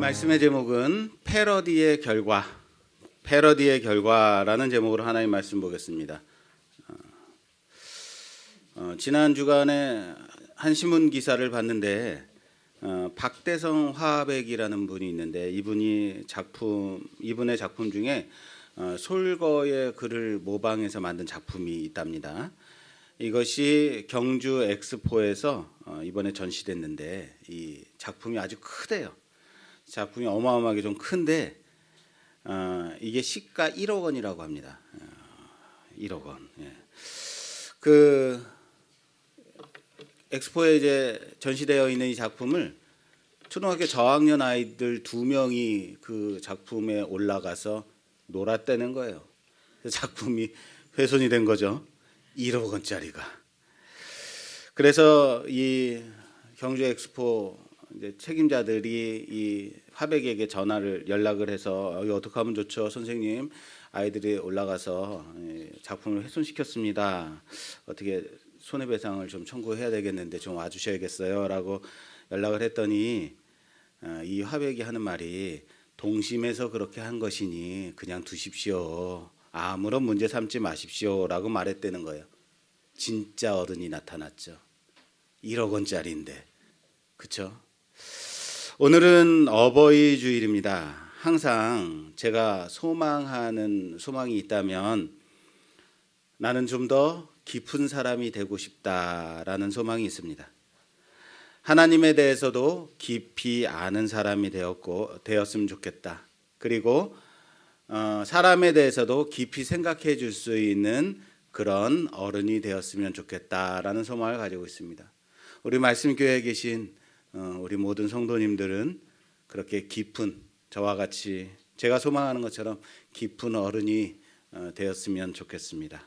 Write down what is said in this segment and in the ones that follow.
말씀의 제목은 패러디의 결과라는 제목으로 하나님 말씀 보겠습니다. 지난 주간에 한 신문 기사를 봤는데 박대성 화백이라는 분이 있는데 이분의 작품 중에 솔거의 글을 모방해서 만든 작품이 있답니다. 이것이 경주 엑스포에서 이번에 전시됐는데 이 작품이 아주 크대요. 작품이 어마어마하게 좀 큰데 이게 시가 1억 원이라고 합니다. 1억 원. 예. 그 엑스포에 이제 전시되어 있는 이 작품을 초등학교 저학년 아이들 2명이 그 작품에 올라가서 놀았다는 거예요. 작품이 훼손이 된 거죠. 1억 원짜리가. 그래서 이 경주 엑스포 이제 책임자들이 이 화백에게 연락을 해서 어떻게 하면 좋죠, 선생님? 아이들이 올라가서 작품을 훼손시켰습니다. 어떻게 손해배상을 좀 청구해야 되겠는데 좀 와주셔야겠어요.라고 연락을 했더니 이 화백이 하는 말이 동심에서 그렇게 한 것이니 그냥 두십시오. 아무런 문제 삼지 마십시오라고 말했다는 거예요. 진짜 어른이 나타났죠. 1억 원짜리인데, 그렇죠? 오늘은 어버이 주일입니다. 항상 제가 소망하는 소망이 있다면 나는 좀 더 깊은 사람이 되고 싶다라는 소망이 있습니다. 하나님에 대해서도 깊이 아는 사람이 되었으면 좋겠다. 그리고 사람에 대해서도 깊이 생각해 줄 수 있는 그런 어른이 되었으면 좋겠다라는 소망을 가지고 있습니다. 우리 말씀교회에 계신 우리 모든 성도님들은 그렇게 깊은, 저와 같이 제가 소망하는 것처럼 깊은 어른이 되었으면 좋겠습니다.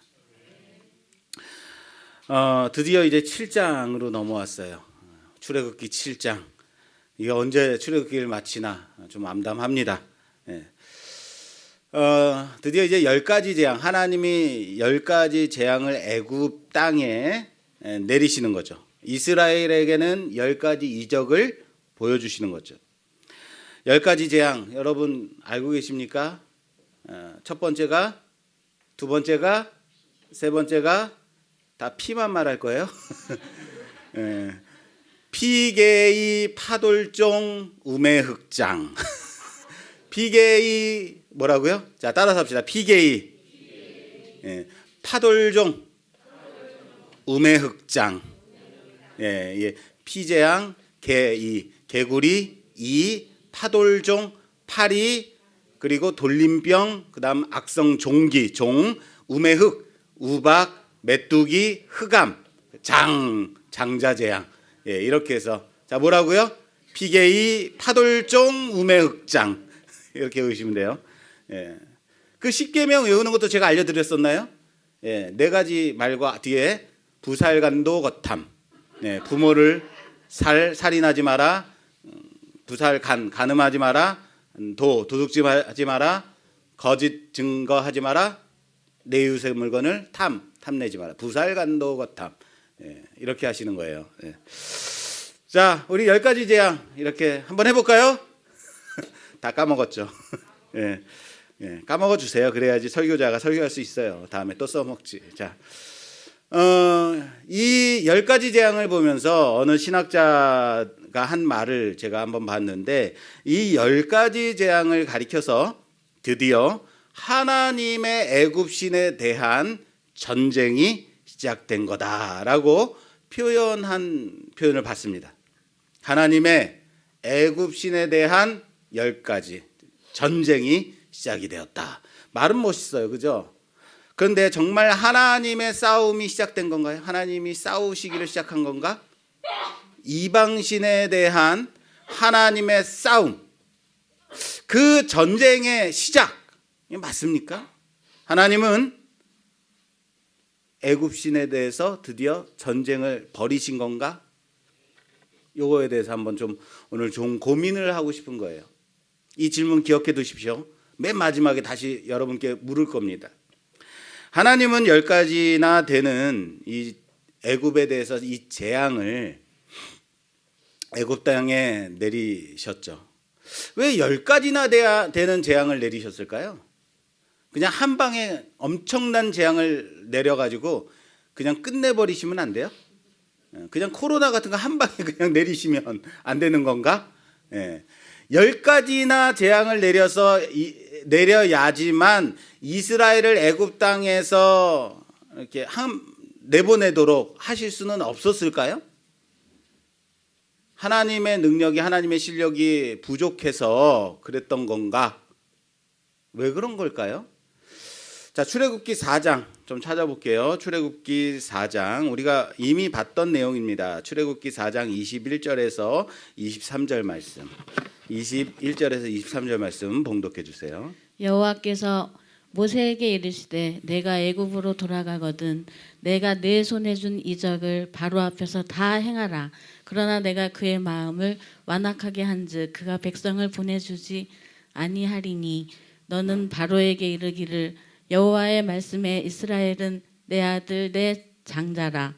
드디어 이제 7장으로 넘어왔어요. 출애굽기 7장. 이게 언제 출애굽기를 마치나 좀 암담합니다. 예. 드디어 이제 10가지 재앙, 하나님이 10가지 재앙을 애굽 땅에 내리시는 거죠. 이스라엘에게는 10가지 이적을 보여주시는 거죠. 10가지 재앙, 여러분 알고 계십니까? 첫 번째가, 두 번째가, 세 번째가 다 피만 말할 거예요. 피게이, 파돌종, 우매흑장. 피게이 뭐라고요? 자, 따라서 합시다. 피게이, 파돌종, 우매흑장. 피재앙, 개구리, 파돌종, 파리, 그리고 돌림병, 그다음 악성 종기, 우매흑, 우박, 메뚜기, 흑암, 장자재앙. 이렇게 해서 자, 뭐라고요? 피게이, 파돌종, 우매흑장. 이렇게 외우시면 돼요. 그 십계명 외우는 것도 제가 알려드렸었나요? 4가지 말과 뒤에 부살간도 거탐. 부모를 살인하지 마라. 간음하지 마라. 도둑질하지 마라. 거짓 증거하지 마라. 내 이웃의 물건을 탐내지 마라. 부살간도 거탐. 이렇게 하시는 거예요. 자, 우리 10가지 재앙 이렇게 한번 해볼까요? 다 까먹었죠. 까먹어 주세요. 그래야지 설교자가 설교할 수 있어요. 다음에 또 써먹지. 자, 이 10가지 재앙을 보면서 어느 신학자가 한 말을 제가 한번 봤는데, 이 10가지 재앙을 가리켜서 드디어 하나님의 애굽신에 대한 전쟁이 시작된 거다라고 표현을 봤습니다. 하나님의 애굽신에 대한 10가지 전쟁이 시작이 되었다. 말은 멋있어요, 그죠? 그런데 정말 하나님의 싸움이 시작된 건가요? 하나님이 싸우시기를 시작한 건가? 이방신에 대한 하나님의 싸움, 그 전쟁의 시작, 맞습니까? 하나님은 애굽신에 대해서 드디어 전쟁을 벌이신 건가? 요거에 대해서 한번 좀 오늘 좀 고민을 하고 싶은 거예요. 이 질문 기억해 두십시오. 맨 마지막에 다시 여러분께 물을 겁니다. 하나님은 10가지나 되는 이 애굽에 대해서 이 재앙을 애굽 땅에 내리셨죠. 왜 10가지나 되는 재앙을 내리셨을까요? 그냥 한 방에 엄청난 재앙을 내려가지고 그냥 끝내버리시면 안 돼요? 그냥 코로나 같은 거 한 방에 그냥 내리시면 안 되는 건가? 10가지나 재앙을 내려야지만 이스라엘을 애굽 땅에서 이렇게 내보내도록 하실 수는 없었을까요? 하나님의 능력이, 하나님의 실력이 부족해서 그랬던 건가? 왜 그런 걸까요? 자, 출애굽기 4장 좀 찾아볼게요. 출애굽기 4장 우리가 이미 봤던 내용입니다. 출애굽기 4장 21절에서 23절 말씀. 21절에서 23절 말씀 봉독해 주세요. 여호와께서 모세에게 이르시되 내가 애굽으로 돌아가거든 내가 내 손에 준 이적을 바로 앞에서 다 행하라. 그러나 내가 그의 마음을 완악하게 한즉 그가 백성을 보내주지 아니하리니 너는 바로에게 이르기를 여호와의 말씀에 이스라엘은 내 아들 내 장자라.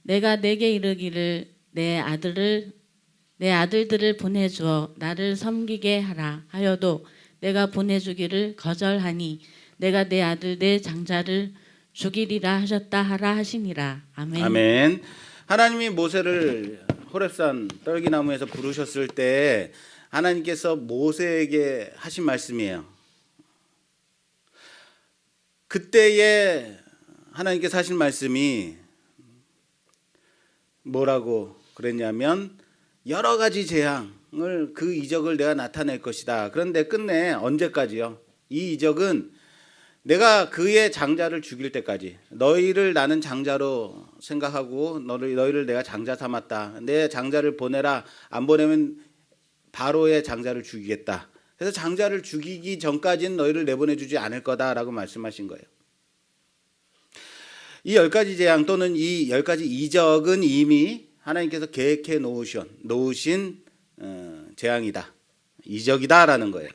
내가 내게 이르기를 내 아들들을 보내주어 나를 섬기게 하라 하여도 내가 보내주기를 거절하니 내가 내 아들 내 장자를 죽이리라 하셨다 하라 하시니라. 아멘. 아멘. 하나님이 모세를 호렙산 떨기나무에서 부르셨을 때 하나님께서 모세에게 하신 말씀이에요. 그때에 하나님께서 하신 말씀이 뭐라고 그랬냐면 여러 가지 재앙을 그 이적을 내가 나타낼 것이다. 그런데 끝내 언제까지요? 이 이적은 내가 그의 장자를 죽일 때까지 너희를 나는 장자로 생각하고 너희를 내가 장자 삼았다. 내 장자를 보내라. 안 보내면 바로의 장자를 죽이겠다. 그래서 장자를 죽이기 전까지는 너희를 내보내주지 않을 거다라고 말씀하신 거예요. 이 10가지 재앙 또는 이 10가지 이적은 이미 하나님께서 계획해 놓으신 재앙이다. 이적이다라는 거예요.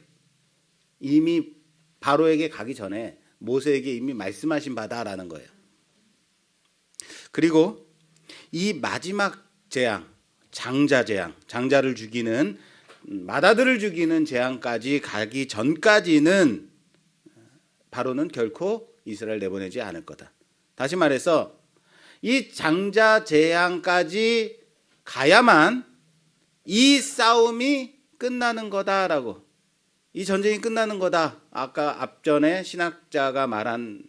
이미 바로에게 가기 전에 모세에게 이미 말씀하신 바다라는 거예요. 그리고 이 마지막 재앙, 장자 재앙, 장자를 죽이는 맏아들을 죽이는 재앙까지 가기 전까지는 바로는 결코 이스라엘 내보내지 않을 거다. 다시 말해서 이 장자 재앙까지 가야만 이 싸움이 끝나는 거다라고, 이 전쟁이 끝나는 거다. 아까 앞전에 신학자가 말한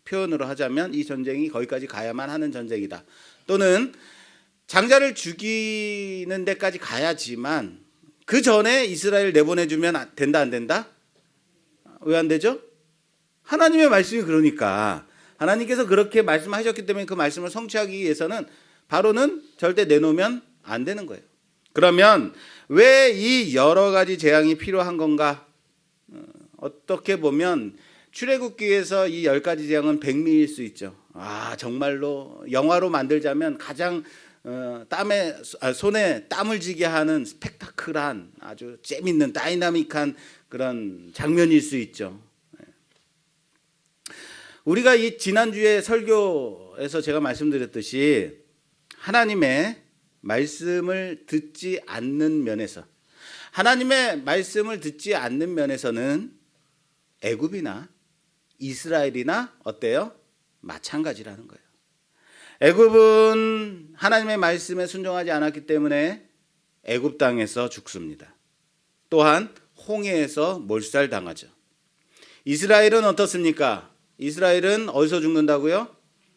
표현으로 하자면 이 전쟁이 거기까지 가야만 하는 전쟁이다. 또는 장자를 죽이는 데까지 가야지만 그 전에 이스라엘 내보내주면 된다 안 된다? 왜 안 되죠? 하나님의 말씀이 그러니까 하나님께서 그렇게 말씀하셨기 때문에 그 말씀을 성취하기 위해서는 바로는 절대 내놓으면 안 되는 거예요. 그러면 왜 이 여러 가지 재앙이 필요한 건가? 어떻게 보면 출애굽기에서 이 10가지 재앙은 백미일 수 있죠. 정말로 영화로 만들자면 가장 손에 땀을 쥐게 하는 스펙타클한 아주 재밌는 다이나믹한 그런 장면일 수 있죠. 우리가 이 지난주에 설교에서 제가 말씀드렸듯이 하나님의 말씀을 듣지 않는 면에서, 하나님의 말씀을 듣지 않는 면에서는 애굽이나 이스라엘이나 어때요? 마찬가지라는 거예요. 애굽은 하나님의 말씀에 순종하지 않았기 때문에 애굽 땅에서 죽습니다. 또한 홍해에서 몰살당하죠. 이스라엘은 어떻습니까? 이스라엘은 어디서 죽는다고요?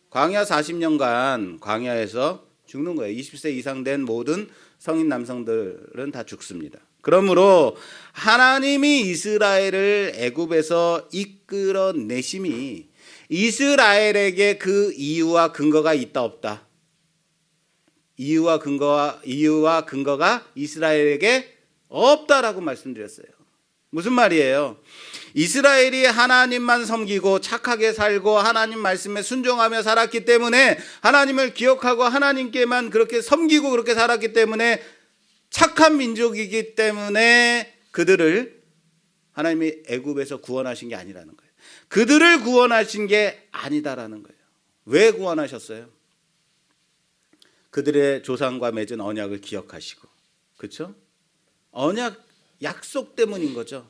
광야 40년간 광야에서 죽는 거예요. 20세 이상 된 모든 성인 남성들은 다 죽습니다. 그러므로 하나님이 이스라엘을 애굽에서 이끌어내심이 이스라엘에게 그 이유와 근거가 있다 없다? 이유와 근거가 이스라엘에게 없다라고 말씀드렸어요. 무슨 말이에요? 이스라엘이 하나님만 섬기고 착하게 살고 하나님 말씀에 순종하며 살았기 때문에, 하나님을 기억하고 하나님께만 그렇게 섬기고 그렇게 살았기 때문에 착한 민족이기 때문에 그들을 하나님이 애굽에서 구원하신 게 아니라는 거예요. 그들을 구원하신 게 아니다라는 거예요. 왜 구원하셨어요? 그들의 조상과 맺은 언약을 기억하시고, 그렇죠? 언약 약속 때문인 거죠.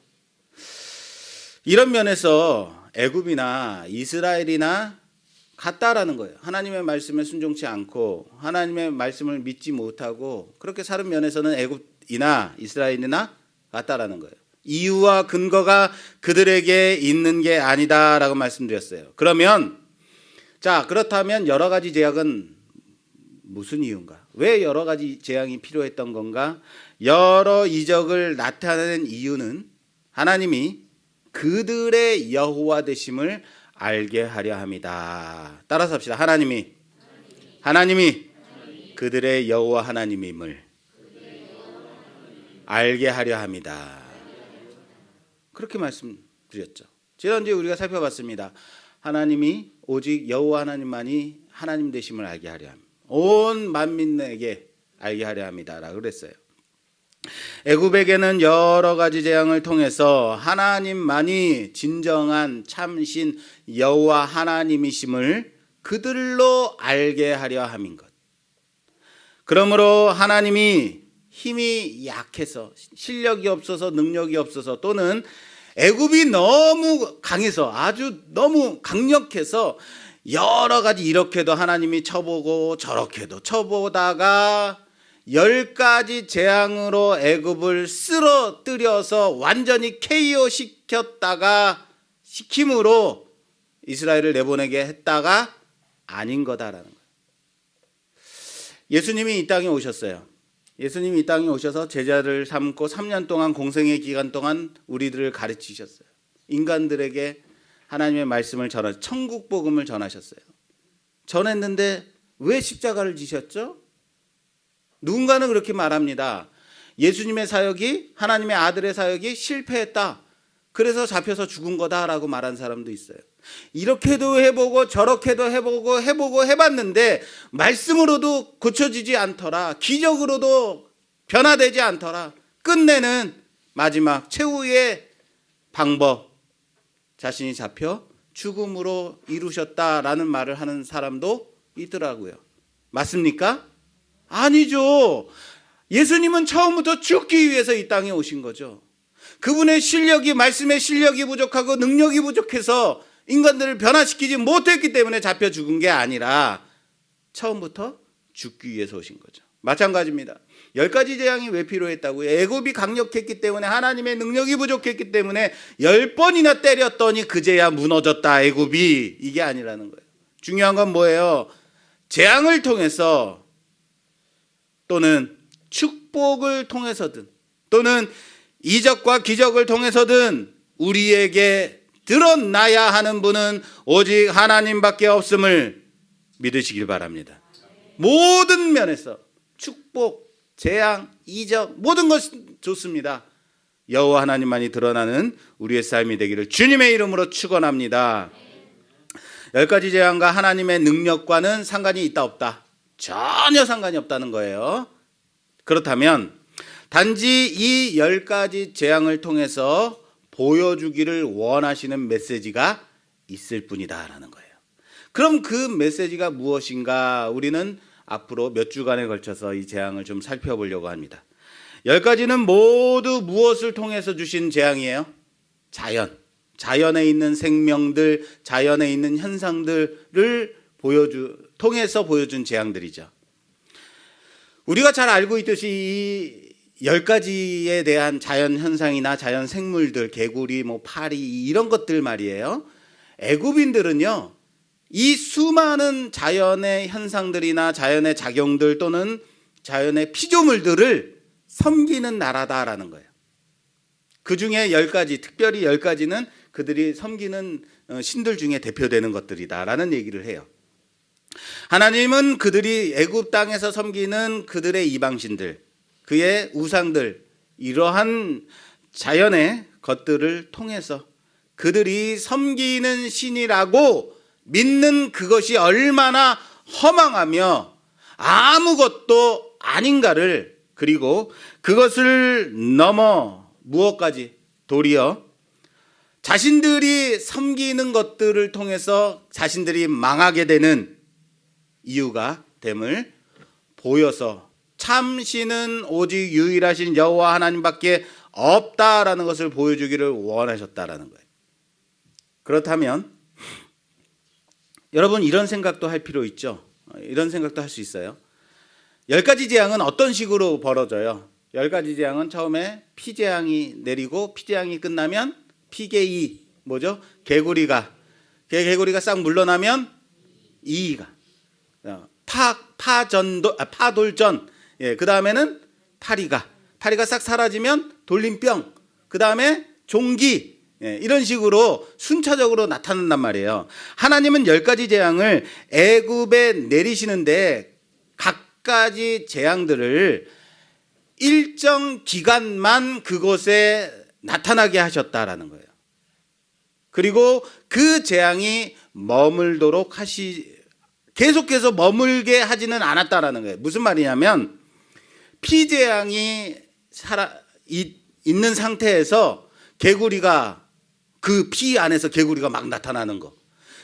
이런 면에서 애굽이나 이스라엘이나 같다라는 거예요. 하나님의 말씀에 순종치 않고 하나님의 말씀을 믿지 못하고 그렇게 사는 면에서는 애굽이나 이스라엘이나 같다라는 거예요. 이유와 근거가 그들에게 있는 게 아니다라고 말씀드렸어요. 그렇다면 여러 가지 제약은 무슨 이유인가? 왜 여러 가지 재앙이 필요했던 건가? 여러 이적을 나타내는 이유는 하나님이 그들의 여호와 되심을 알게 하려 함이다. 따라서 합시다. 하나님이 그들의 여호와 하나님임을 알게 하려 합니다. 그렇게 말씀드렸죠. 지난주에 우리가 살펴봤습니다. 하나님이 오직 여호와 하나님만이 하나님 되심을 알게 하려 합니다. 온 만민에게 알게 하려 합니다라고 그랬어요. 애굽에게는 여러 가지 재앙을 통해서 하나님만이 진정한 참신 여호와 하나님이심을 그들로 알게 하려 함인 것. 그러므로 하나님이 힘이 약해서 실력이 없어서 능력이 없어서 또는 애굽이 너무 강해서 아주 너무 강력해서 여러 가지 이렇게도 하나님이 쳐보고 저렇게도 쳐보다가 10가지 재앙으로 애굽을 쓰러뜨려서 완전히 KO 시킴으로 이스라엘을 내보내게 했다가 아닌 거다라는 거예요. 예수님이 이 땅에 오셨어요. 예수님이 이 땅에 오셔서 제자를 삼고 3년 동안 공생의 기간 동안 우리들을 가르치셨어요. 인간들에게 하나님의 말씀을 전하셨어요. 천국 복음을 전하셨어요. 전했는데 왜 십자가를 지셨죠? 누군가는 그렇게 말합니다. 예수님의 사역이 하나님의 아들의 사역이 실패했다. 그래서 잡혀서 죽은 거다라고 말한 사람도 있어요. 이렇게도 해보고 저렇게도 해보고 해봤는데 말씀으로도 고쳐지지 않더라. 기적으로도 변화되지 않더라. 끝내는 마지막 최후의 방법, 자신이 잡혀 죽음으로 이루셨다라는 말을 하는 사람도 있더라고요. 맞습니까? 아니죠. 예수님은 처음부터 죽기 위해서 이 땅에 오신 거죠. 그분의 실력이, 말씀의 실력이 부족하고 능력이 부족해서 인간들을 변화시키지 못했기 때문에 잡혀 죽은 게 아니라 처음부터 죽기 위해서 오신 거죠. 마찬가지입니다. 10가지 재앙이 왜 필요했다고요? 애굽이 강력했기 때문에, 하나님의 능력이 부족했기 때문에 10번이나 때렸더니 그제야 무너졌다 애굽이, 이게 아니라는 거예요. 중요한 건 뭐예요? 재앙을 통해서 또는 축복을 통해서든 또는 이적과 기적을 통해서든 우리에게 드러나야 하는 분은 오직 하나님밖에 없음을 믿으시길 바랍니다. 모든 면에서 축복, 재앙, 이적 모든 것이 좋습니다. 여호와 하나님만이 드러나는 우리의 삶이 되기를 주님의 이름으로 축원합니다. 10가지 재앙과 하나님의 능력과는 상관이 있다 없다? 전혀 상관이 없다는 거예요. 그렇다면 단지 이 10가지 재앙을 통해서 보여주기를 원하시는 메시지가 있을 뿐이다라는 거예요. 그럼 그 메시지가 무엇인가? 우리는 앞으로 몇 주간에 걸쳐서 이 재앙을 좀 살펴보려고 합니다. 10가지는 모두 무엇을 통해서 주신 재앙이에요? 자연에 있는 생명들, 자연에 있는 현상들을 통해서 보여준 재앙들이죠. 우리가 잘 알고 있듯이 이 10가지에 대한 자연 현상이나 자연 생물들, 개구리, 파리 이런 것들 말이에요. 애굽인들은요, 이 수많은 자연의 현상들이나 자연의 작용들 또는 자연의 피조물들을 섬기는 나라다라는 거예요. 그 중에 10가지, 특별히 10가지는 그들이 섬기는 신들 중에 대표되는 것들이다라는 얘기를 해요. 하나님은 그들이 애굽 땅에서 섬기는 그들의 이방신들, 그의 우상들, 이러한 자연의 것들을 통해서 그들이 섬기는 신이라고 믿는 그것이 얼마나 허망하며 아무것도 아닌가를, 그리고 그것을 넘어 무엇까지 도리어 자신들이 섬기는 것들을 통해서 자신들이 망하게 되는 이유가 됨을 보여서 참신은 오직 유일하신 여호와 하나님밖에 없다라는 것을 보여주기를 원하셨다라는 거예요. 그렇다면 여러분 이런 생각도 할 필요 있죠. 이런 생각도 할 수 있어요. 10가지 재앙은 어떤 식으로 벌어져요? 10가지 재앙은 처음에 피재앙이 내리고 피재앙이 끝나면 피개이 뭐죠? 개구리가 싹 물러나면 이이가 파돌전 그 다음에는 파리가 싹 사라지면 돌림병 그 다음에 종기 이런 식으로 순차적으로 나타난단 말이에요. 하나님은 10가지 재앙을 애굽에 내리시는데 각가지 재앙들을 일정 기간만 그곳에 나타나게 하셨다라는 거예요. 그리고 그 재앙이 머물도록 계속해서 머물게 하지는 않았다라는 거예요. 무슨 말이냐면 피재앙이 있는 상태에서 개구리가 그 피 안에서 개구리가 막 나타나는 거.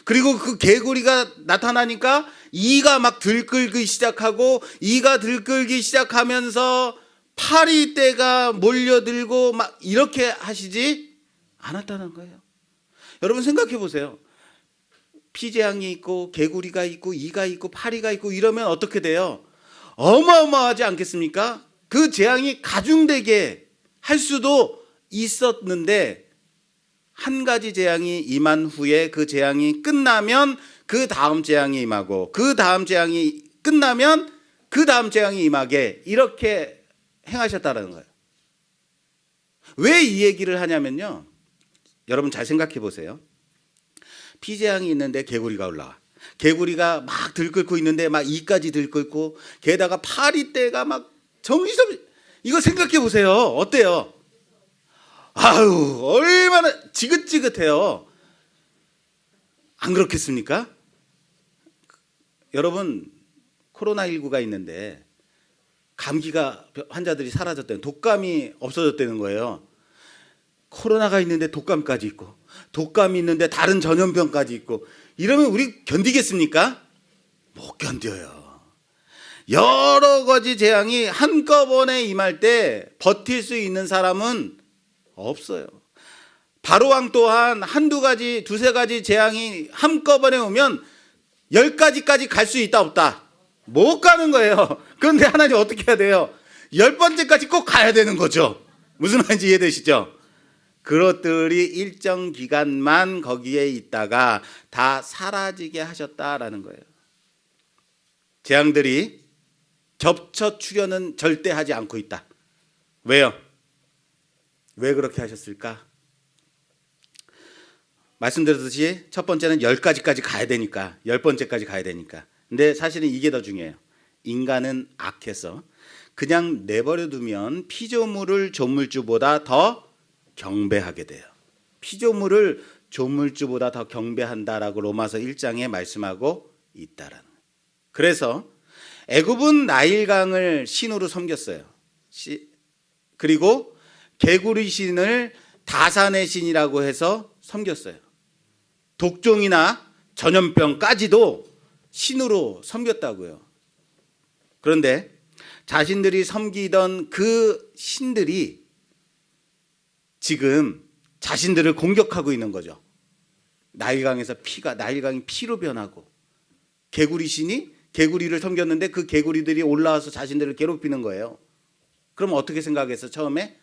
그리고 그 개구리가 나타나니까 이가 막 들끓기 시작하고 이가 들끓기 시작하면서 파리떼가 몰려들고 막 이렇게 하시지 않았다는 거예요. 여러분 생각해 보세요. 피재앙이 있고 개구리가 있고 이가 있고 파리가 있고 이러면 어떻게 돼요? 어마어마하지 않겠습니까? 그 재앙이 가중되게 할 수도 있었는데 한 가지 재앙이 임한 후에 그 재앙이 끝나면 그 다음 재앙이 임하고 그 다음 재앙이 끝나면 그 다음 재앙이 임하게 이렇게 행하셨다는 거예요. 왜 이 얘기를 하냐면요. 여러분 잘 생각해 보세요. 피재앙이 있는데 개구리가 올라와. 개구리가 막 들끓고 있는데 막 이까지 들끓고 게다가 파리떼가 막 정신없이 이거 생각해 보세요. 어때요? 아유 얼마나 지긋지긋해요. 안 그렇겠습니까? 여러분 코로나19가 있는데 감기가 환자들이 사라졌대요. 독감이 없어졌다는 거예요. 코로나가 있는데 독감까지 있고 독감이 있는데 다른 전염병까지 있고 이러면 우리 견디겠습니까? 못 견뎌요. 여러 가지 재앙이 한꺼번에 임할 때 버틸 수 있는 사람은 없어요. 바로왕 또한 한두 가지 두세 가지 재앙이 한꺼번에 오면 10가지까지 갈 수 있다 없다? 못 가는 거예요. 그런데 하나님 어떻게 해야 돼요? 10번째까지 꼭 가야 되는 거죠. 무슨 말인지 이해되시죠? 그것들이 일정 기간만 거기에 있다가 다 사라지게 하셨다라는 거예요. 재앙들이 겹쳐 출현은 절대 하지 않고 있다. 왜요? 왜 그렇게 하셨을까? 말씀드렸듯이 첫 번째는 10가지까지 가야 되니까 10번째까지 가야 되니까. 근데 사실은 이게 더 중요해요. 인간은 악해서 그냥 내버려 두면 피조물을 조물주보다 더 경배하게 돼요. 피조물을 조물주보다 더 경배한다라고 로마서 1장에 말씀하고 있다라는 거예요. 그래서 애굽은 나일강을 신으로 섬겼어요. 그리고 개구리 신을 다산의 신이라고 해서 섬겼어요. 독종이나 전염병까지도 신으로 섬겼다고요. 그런데 자신들이 섬기던 그 신들이 지금 자신들을 공격하고 있는 거죠. 나일강에서 나일강이 피로 변하고 개구리 신이 개구리를 섬겼는데 그 개구리들이 올라와서 자신들을 괴롭히는 거예요. 그럼 어떻게 생각해서 처음에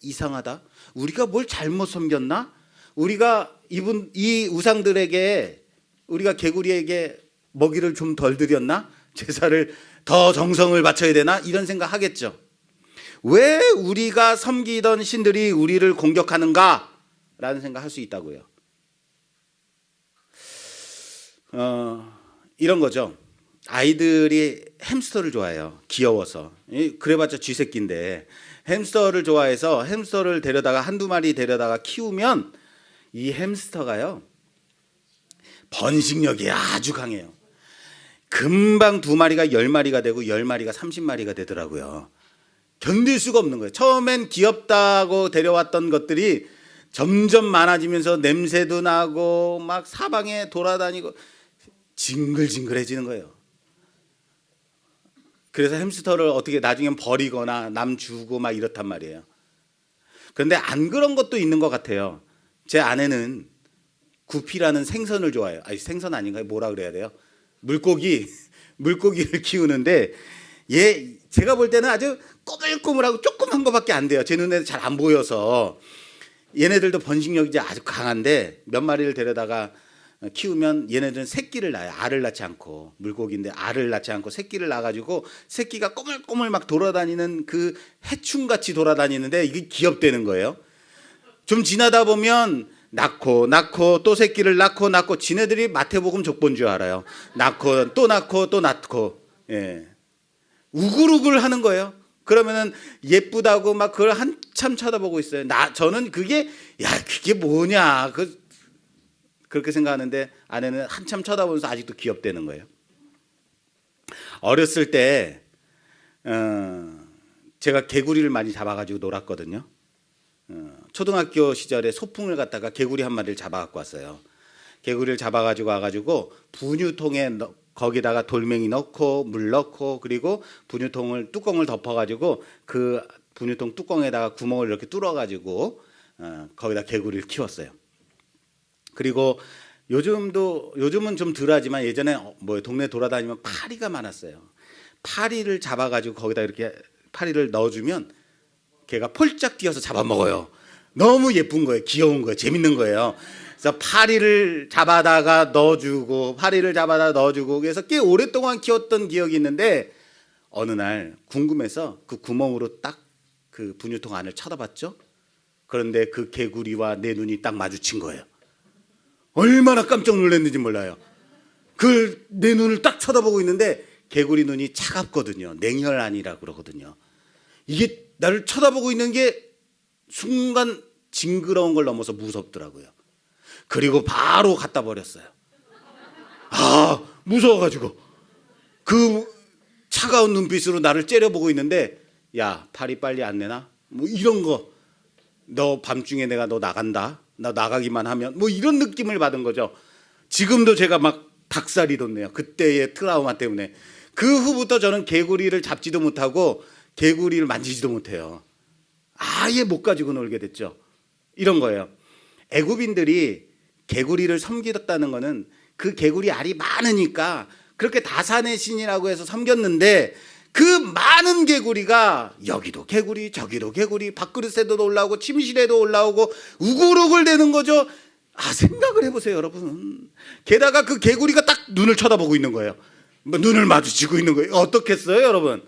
이상하다. 우리가 뭘 잘못 섬겼나? 우리가 이 우상들에게 우리가 개구리에게 먹이를 좀 덜 드렸나? 제사를 더 정성을 바쳐야 되나? 이런 생각 하겠죠. 왜 우리가 섬기던 신들이 우리를 공격하는가? 라는 생각 할 수 있다고요. 이런 거죠. 아이들이 햄스터를 좋아해요. 귀여워서. 그래봤자 쥐새끼인데 햄스터를 좋아해서 햄스터를 데려다가 한두 마리 데려다가 키우면 이 햄스터가요 번식력이 아주 강해요. 금방 2마리가 10마리가 되고 10마리가 30마리가 되더라고요. 견딜 수가 없는 거예요. 처음엔 귀엽다고 데려왔던 것들이 점점 많아지면서 냄새도 나고 막 사방에 돌아다니고 징글징글해지는 거예요. 그래서 햄스터를 어떻게 나중엔 버리거나 남 주고 막 이렇단 말이에요. 그런데 안 그런 것도 있는 것 같아요. 제 아내는 구피라는 생선을 좋아해요. 아니 생선 아닌가요? 뭐라 그래야 돼요? 물고기를 키우는데 얘 제가 볼 때는 아주 꼬물꼬물하고 조그만 거밖에 안 돼요. 제 눈에 잘 안 보여서. 얘네들도 번식력이 아주 강한데 몇 마리를 데려다가 키우면 얘네들은 새끼를 낳아요. 알을 낳지 않고. 물고기인데 알을 낳지 않고 새끼를 낳아가지고 새끼가 꼬물꼬물 막 돌아다니는 그 해충같이 돌아다니는데 이게 기업되는 거예요. 좀 지나다 보면 낳고 또 새끼를 낳고 지네들이 마태복음 족본 줄 알아요. 낳고 또 낳고 예. 우글우글 하는 거예요. 그러면은 예쁘다고 막 그걸 한참 쳐다보고 있어요. 저는 그게 뭐냐 그렇게 생각하는데 아내는 한참 쳐다보면서 아직도 기업되는 거예요. 어렸을 때 제가 개구리를 많이 잡아가지고 놀았거든요. 초등학교 시절에 소풍을 갔다가 개구리 한 마리를 잡아갖고 왔어요. 개구리를 잡아가지고 와가지고 분유통에 거기다가 돌멩이 넣고 물 넣고 그리고 분유통을 뚜껑을 덮어가지고 그 분유통 뚜껑에다가 구멍을 이렇게 뚫어가지고 거기다 개구리를 키웠어요. 그리고 요즘은 좀 덜하지만 예전에 동네 돌아다니면 파리가 많았어요. 파리를 잡아가지고 거기다 이렇게 파리를 넣어주면 걔가 폴짝 뛰어서 잡아먹어요. 너무 예쁜 거예요. 귀여운 거예요. 재밌는 거예요. 그래서 파리를 잡아다가 넣어주고 그래서 꽤 오랫동안 키웠던 기억이 있는데 어느 날 궁금해서 그 구멍으로 딱 그 분유통 안을 쳐다봤죠. 그런데 그 개구리와 내 눈이 딱 마주친 거예요. 얼마나 깜짝 놀랐는지 몰라요. 그 내 눈을 딱 쳐다보고 있는데 개구리 눈이 차갑거든요. 냉혈안이라고 그러거든요. 이게 나를 쳐다보고 있는 게 순간 징그러운 걸 넘어서 무섭더라고요. 그리고 바로 갖다 버렸어요. 무서워가지고 그 차가운 눈빛으로 나를 째려보고 있는데 야 파리 빨리 안 내나? 뭐 이런 거 너 밤중에 내가 너 나간다. 나 나가기만 하면 뭐 이런 느낌을 받은 거죠. 지금도 제가 막 닭살이 돋네요. 그때의 트라우마 때문에. 그 후부터 저는 개구리를 잡지도 못하고 개구리를 만지지도 못해요. 아예 못 가지고 놀게 됐죠. 이런 거예요. 애굽인들이 개구리를 섬기었다는 거는 그 개구리 알이 많으니까 그렇게 다산의 신이라고 해서 섬겼는데 그 많은 개구리가 여기도 개구리 저기도 개구리 밥그릇에도 올라오고 침실에도 올라오고 우글우글 되는 거죠. 생각을 해보세요 여러분. 게다가 그 개구리가 딱 눈을 쳐다보고 있는 거예요. 눈을 마주치고 있는 거예요. 어떻겠어요 여러분.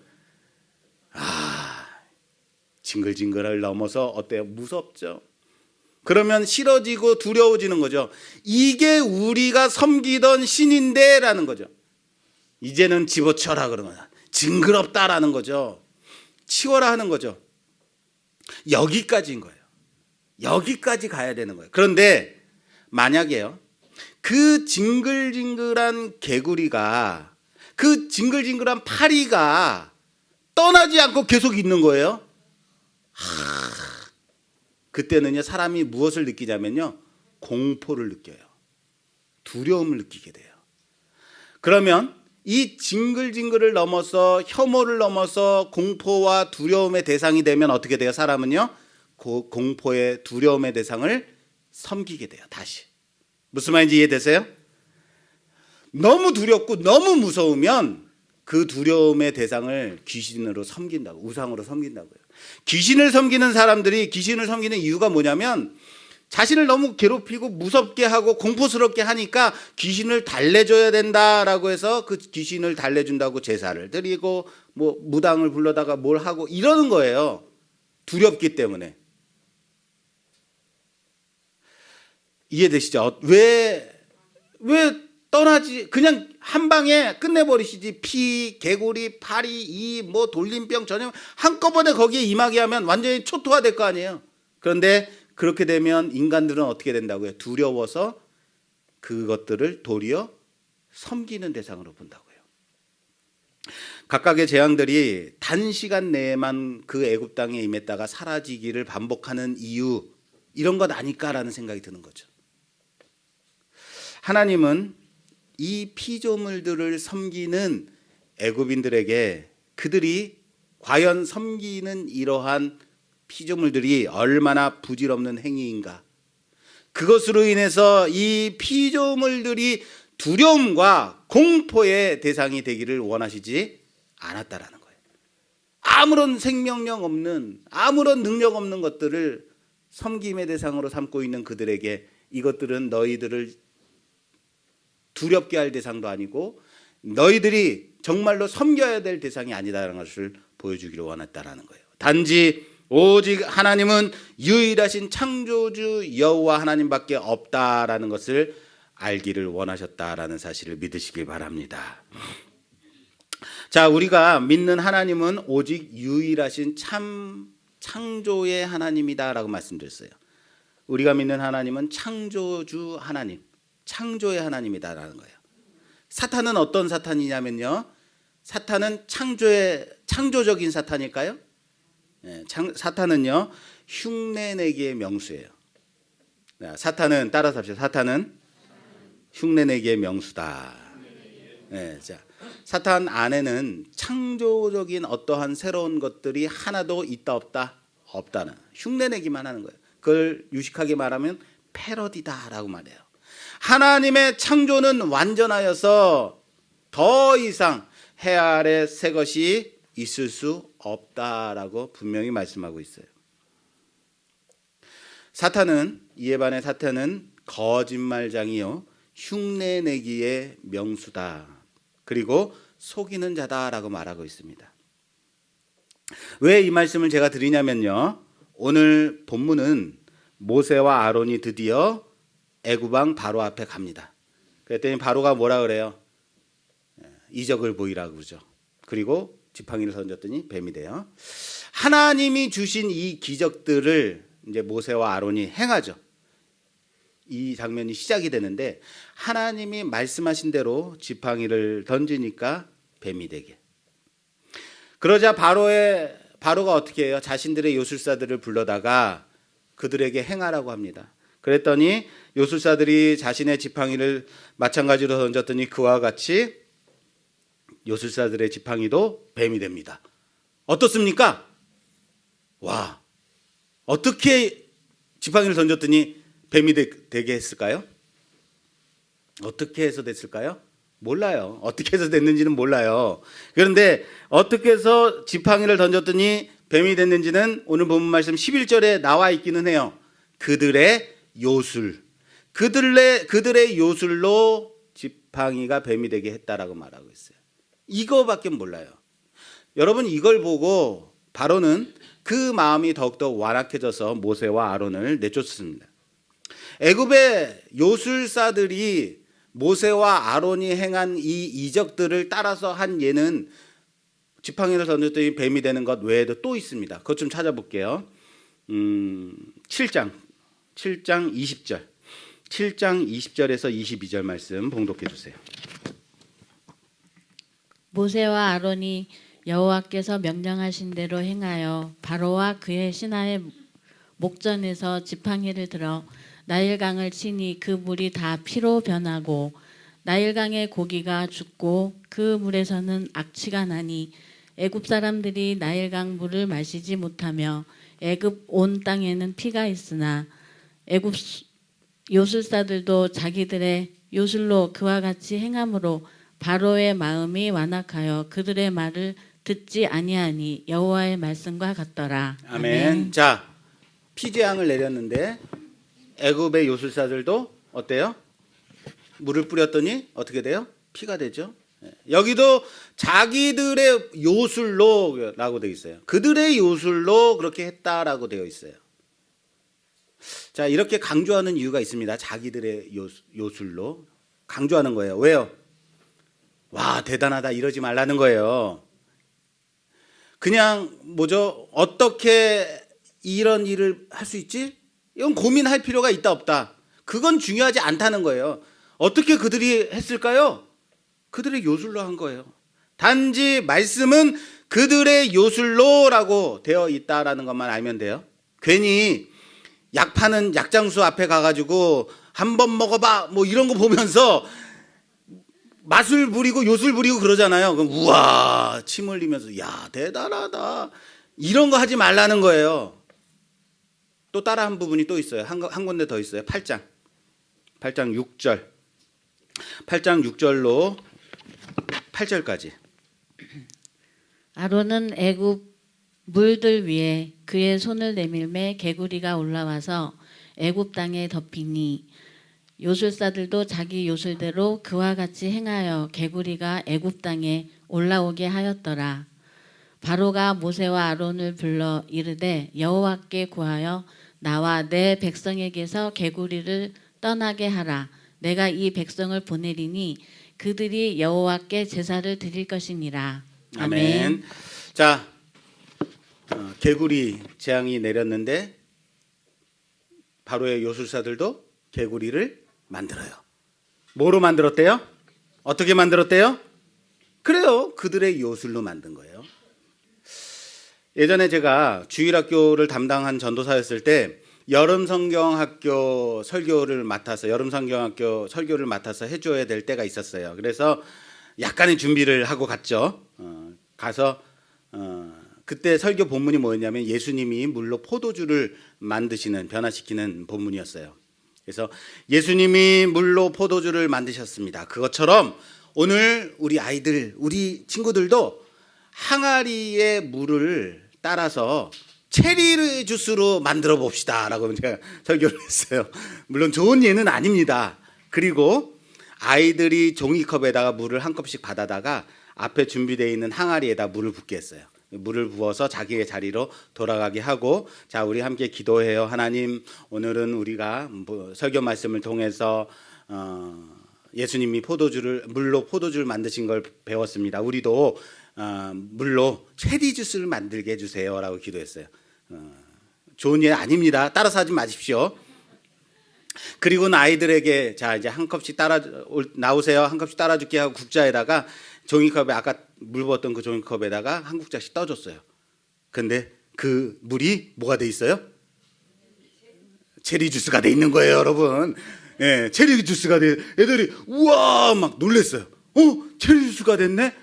징글징글을 넘어서 어때요? 무섭죠. 그러면 싫어지고 두려워지는 거죠. 이게 우리가 섬기던 신인데 라는 거죠. 이제는 집어쳐라 그러면 징그럽다라는 거죠. 치워라 하는 거죠. 여기까지인 거예요. 여기까지 가야 되는 거예요. 그런데 만약에요 그 징글징글한 개구리가 그 징글징글한 파리가 떠나지 않고 계속 있는 거예요. 그때는요 사람이 무엇을 느끼냐면요 공포를 느껴요. 두려움을 느끼게 돼요. 그러면 이 징글징글을 넘어서 혐오를 넘어서 공포와 두려움의 대상이 되면 어떻게 돼요? 사람은요 공포의 두려움의 대상을 섬기게 돼요. 다시 무슨 말인지 이해되세요? 너무 두렵고 너무 무서우면 그 두려움의 대상을 귀신으로 섬긴다고, 우상으로 섬긴다고요. 귀신을 섬기는 사람들이 귀신을 섬기는 이유가 뭐냐면 자신을 너무 괴롭히고 무섭게 하고 공포스럽게 하니까 귀신을 달래줘야 된다라고 해서 그 귀신을 달래준다고 제사를 드리고 뭐 무당을 불러다가 뭘 하고 이러는 거예요. 두렵기 때문에. 이해되시죠? 왜 떠나지? 그냥 한 방에 끝내버리시지. 피, 개구리, 파리, 이 뭐 돌림병 전염 한꺼번에 거기에 임하게 하면 완전히 초토화될 거 아니에요. 그런데 그렇게 되면 인간들은 어떻게 된다고요? 두려워서 그것들을 도리어 섬기는 대상으로 본다고요. 각각의 재앙들이 단시간 내에만 그 애굽 땅에 임했다가 사라지기를 반복하는 이유, 이런 것 아닐까라는 생각이 드는 거죠. 하나님은 이 피조물들을 섬기는 애굽인들에게 그들이 과연 섬기는 이러한 피조물들이 얼마나 부질없는 행위인가. 그것으로 인해서 이 피조물들이 두려움과 공포의 대상이 되기를 원하시지 않았다라는 거예요. 아무런 생명력 없는, 아무런 능력 없는 것들을 섬김의 대상으로 삼고 있는 그들에게 이것들은 너희들을 두렵게 할 대상도 아니고 너희들이 정말로 섬겨야 될 대상이 아니다라는 것을 보여주기를 원했다라는 거예요. 단지 오직 하나님은 유일하신 창조주 여호와 하나님밖에 없다라는 것을 알기를 원하셨다라는 사실을 믿으시길 바랍니다. 자, 우리가 믿는 하나님은 오직 유일하신 참 창조의 하나님이다라고 말씀드렸어요. 우리가 믿는 하나님은 창조주 하나님, 창조의 하나님이다라는 거예요. 사탄은 어떤 사탄이냐면요, 사탄은 창조적인 사탄일까요? 사탄은요 흉내내기의 명수예요. 사탄은 따라서 합시다. 사탄은 흉내내기의 명수다. 자, 사탄 안에는 창조적인 어떠한 새로운 것들이 하나도 있다 없다? 없다는, 흉내내기만 하는 거예요. 그걸 유식하게 말하면 패러디다라고 말해요. 하나님의 창조는 완전하여서 더 이상 해 아래 새 것이 있을 수 없다라고 분명히 말씀하고 있어요. 사탄은, 이에 반해 사탄은 거짓말장이요 흉내내기의 명수다, 그리고 속이는 자다라고 말하고 있습니다. 왜 이 말씀을 제가 드리냐면요, 오늘 본문은 모세와 아론이 드디어 애굽 왕 바로 앞에 갑니다. 그랬더니 바로가 뭐라 그래요? 이적을 보이라고 그러죠. 그리고 지팡이를 던졌더니 뱀이 돼요. 하나님이 주신 이 기적들을 이제 모세와 아론이 행하죠. 이 장면이 시작이 되는데 하나님이 말씀하신 대로 지팡이를 던지니까 뱀이 되게. 그러자 바로가 어떻게 해요? 자신들의 요술사들을 불러다가 그들에게 행하라고 합니다. 그랬더니 요술사들이 자신의 지팡이를 마찬가지로 던졌더니 그와 같이 요술사들의 지팡이도 뱀이 됩니다. 어떻습니까? 와, 어떻게 지팡이를 던졌더니 뱀이 되게 했을까요? 어떻게 해서 됐을까요? 몰라요. 어떻게 해서 됐는지는 몰라요. 그런데 어떻게 해서 지팡이를 던졌더니 뱀이 됐는지는 오늘 본문 말씀 11절에 나와 있기는 해요. 그들의 요술, 그들의 요술로 지팡이가 뱀이 되게 했다라고 말하고 있어요. 이거밖에 몰라요. 여러분, 이걸 보고 바로는 그 마음이 더욱더 완악해져서 모세와 아론을 내쫓습니다. 애굽의 요술사들이 모세와 아론이 행한 이 이적들을 따라서 한 예는 지팡이를 던졌더니 뱀이 되는 것 외에도 또 있습니다. 그것 좀 찾아볼게요. 7장 20절 7장 20절에서 22절 말씀 봉독해 주세요. 모세와 아론이 여호와께서 명령하신 대로 행하여 바로와 그의 신하의 목전에서 지팡이를 들어 나일강을 치니 그 물이 다 피로 변하고 나일강의 고기가 죽고 그 물에서는 악취가 나니 애굽 사람들이 나일강 물을 마시지 못하며 애굽 온 땅에는 피가 있으나 애굽 요술사들도 자기들의 요술로 그와 같이 행함으로 바로의 마음이 완악하여 그들의 말을 듣지 아니하니 여호와의 말씀과 같더라. 아멘. 자, 피재앙을 내렸는데 애굽의 요술사들도 어때요? 물을 뿌렸더니 어떻게 돼요? 피가 되죠. 여기도 자기들의 요술로라고 되어 있어요. 그들의 요술로 그렇게 했다라고 되어 있어요. 자, 이렇게 강조하는 이유가 있습니다. 자기들의 요술로 강조하는 거예요. 왜요? 와, 대단하다 이러지 말라는 거예요. 그냥 어떻게 이런 일을 할 수 있지? 이건 고민할 필요가 있다 없다. 그건 중요하지 않다는 거예요. 어떻게 그들이 했을까요? 그들의 요술로 한 거예요. 단지 말씀은 그들의 요술로라고 되어 있다라는 것만 알면 돼요. 괜히 약 파는 약장수 앞에 가가지고 한번 먹어봐 뭐 이런 거 보면서 맛을 부리고 요술 부리고 그러잖아요. 그럼 우와 침 흘리면서 야 대단하다 이런 거 하지 말라는 거예요. 또 따라한 부분이 또 있어요. 한 군데 더 있어요. 8장 6절. 8장 6절로 8절까지. 아론은 애굽 물들 위에 그의 손을 내밀매 개구리가 올라와서 애굽 땅에 덮이니 요술사들도 자기 요술대로 그와 같이 행하여 개구리가 애굽 땅에 올라오게 하였더라. 바로가 모세와 아론을 불러 이르되 여호와께 구하여 나와 내 백성에게서 개구리를 떠나게 하라. 내가 이 백성을 보내리니 그들이 여호와께 제사를 드릴 것이니라. 아멘. 자, 개구리 재앙이 내렸는데 바로의 요술사들도 개구리를 만들어요. 뭐로 만들었대요? 어떻게 만들었대요? 그래요. 그들의 요술로 만든 거예요. 예전에 제가 주일학교를 담당한 전도사였을 때 여름 성경학교 설교를 맡아서 해줘야 될 때가 있었어요. 그래서 약간의 준비를 하고 갔죠. 가서 그때 설교 본문이 뭐였냐면 예수님이 물로 포도주를 만드시는, 변화시키는 본문이었어요. 그래서 예수님이 물로 포도주를 만드셨습니다. 그것처럼 오늘 우리 아이들, 우리 친구들도 항아리의 물을 따라서 체리 주스로 만들어 봅시다 라고 제가 설교를 했어요. 물론 좋은 예는 아닙니다. 그리고 아이들이 종이컵에다가 물을 한 컵씩 받아다가 앞에 준비되어 있는 항아리에다 물을 붓게 했어요. 물을 부어서 자기의 자리로 돌아가게 하고, 자, 우리 함께 기도해요. 하나님, 오늘은 우리가 설교 말씀을 통해서 예수님이 물로 포도주를 만드신 걸 배웠습니다. 우리도 물로 체리 주스를 만들게 해주세요라고 기도했어요. 좋은 예 아닙니다. 따라서 하지 마십시오. 그리고는 아이들에게 자, 이제 한 컵씩 나오세요. 한 컵씩 따라줄게 하고 국자에다가 종이컵에 아까 물 부었던 그 종이컵에다가 한 국자씩 떠줬어요. 근데 그 물이 뭐가 돼 있어요? 체리 주스가 돼 있는 거예요, 여러분. 예, 체리 주스가 돼. 애들이 우와 막 놀랬어요. 체리 주스가 됐네.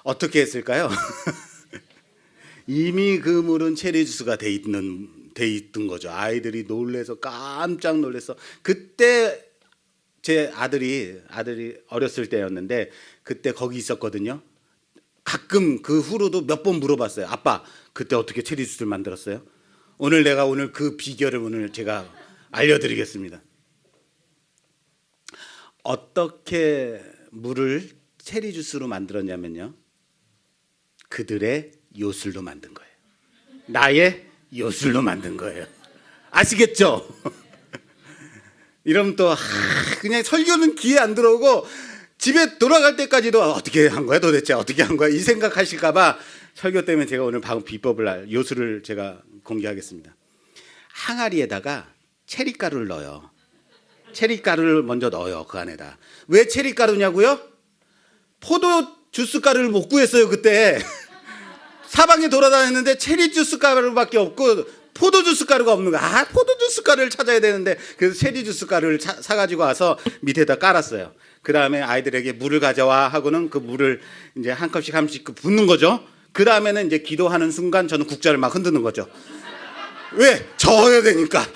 어떻게 했을까요? 이미 그 물은 체리 주스가 돼 있던 거죠. 아이들이 놀래서 깜짝 놀래서, 그때 제 아들이 어렸을 때였는데 그때 거기 있었거든요. 가끔 그 후로도 몇 번 물어봤어요. 아빠, 그때 어떻게 체리 주스를 만들었어요? 오늘 그 비결을 오늘 제가 알려드리겠습니다. 어떻게 물을 체리 주스로 만들었냐면요, 그들의 요술로 만든 거예요. 나의 요술로 만든 거예요. 아시겠죠? 이러면 또 그냥 설교는 귀에 안 들어오고 집에 돌아갈 때까지도 어떻게 한 거야 도대체, 어떻게 한 거야 이 생각하실까 봐 설교 때문에 제가 오늘 비법을, 요술을 제가 공개하겠습니다. 항아리에다가 체리가루를 넣어요. 체리가루를 먼저 넣어요. 그 안에다. 왜 체리가루냐고요? 포도 주스 가루를 못 구했어요. 그때 사방에 돌아다녔는데 체리 주스 가루밖에 없고 포도 주스 가루가 없는 거야. 포도 주스 가루를 찾아야 되는데, 그래서 체리 주스 가루를 사가지고 와서 밑에다 깔았어요. 그 다음에 아이들에게 물을 가져와 하고는 그 물을 이제 한 컵씩 붓는 거죠. 그 다음에는 이제 기도하는 순간 저는 국자를 막 흔드는 거죠. 왜? 저어야 되니까.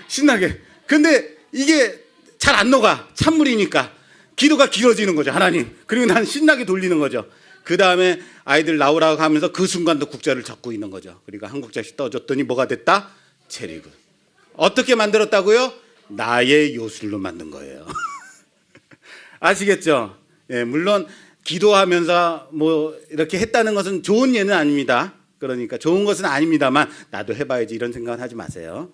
신나게. 근데 이게 잘 안 녹아. 찬물이니까. 기도가 길어지는 거죠. 하나님. 그리고 난 신나게 돌리는 거죠. 그 다음에 아이들 나오라고 하면서 그 순간도 국자를 잡고 있는 거죠. 그러니까 한 국자씩 떠줬더니 뭐가 됐다? 체리군. 어떻게 만들었다고요? 나의 요술로 만든 거예요. 아시겠죠? 예, 물론 기도하면서 뭐 이렇게 했다는 것은 좋은 예는 아닙니다. 그러니까 좋은 것은 아닙니다만 나도 해봐야지 이런 생각은 하지 마세요.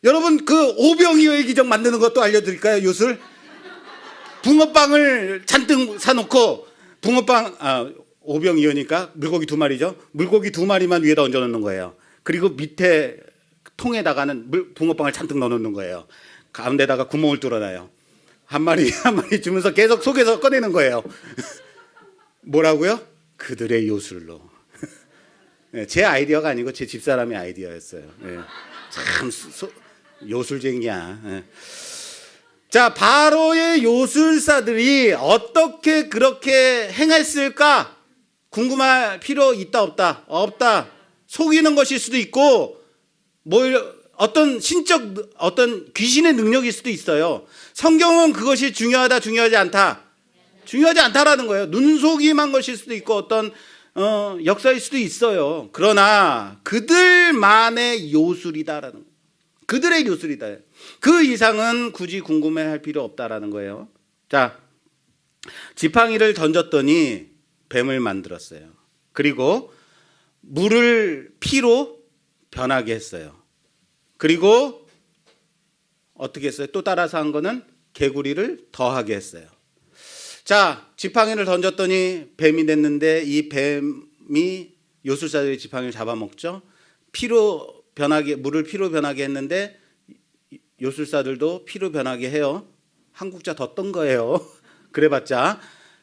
여러분, 그 오병이어의 기적 만드는 것도 알려드릴까요? 요술? 붕어빵을 잔뜩 사놓고 오병이어니까 물고기 2마리죠. 물고기 2마리만 위에다 얹어놓는 거예요. 그리고 밑에 통에다가는 붕어빵을 잔뜩 넣어놓는 거예요. 가운데다가 구멍을 뚫어놔요. 한 마리 주면서 계속 속에서 꺼내는 거예요. 뭐라고요? 그들의 요술로. 제 아이디어가 아니고 제 집사람의 아이디어였어요. 참 요술쟁이야. 자, 바로의 요술사들이 어떻게 그렇게 행했을까? 궁금할 필요 있다 없다? 없다. 속이는 것일 수도 있고 뭐 어떤 신적 어떤 귀신의 능력일 수도 있어요. 성경은 그것이 중요하다 중요하지 않다. 중요하지 않다라는 거예요. 눈속임한 것일 수도 있고 어떤 역사일 수도 있어요. 그러나 그들만의 요술이다라는 거예요. 그들의 요술이다. 그 이상은 굳이 궁금해할 필요 없다라는 거예요. 자, 지팡이를 던졌더니 뱀을 만들었어요. 그리고 물을 피로 변하게 했어요. 그리고 어떻게 했어요? 또 따라서 한 거는 개구리를 더하게 했어요. 자, 지팡이를 던졌더니 뱀이 됐는데 이 뱀이 요술사들의 지팡이를 잡아먹죠. 피로 변하게, 물을 피로 변하게 했는데 요술사들도 피로 변하게 해요. 한 국자 더 뜬 거예요. 그래봤자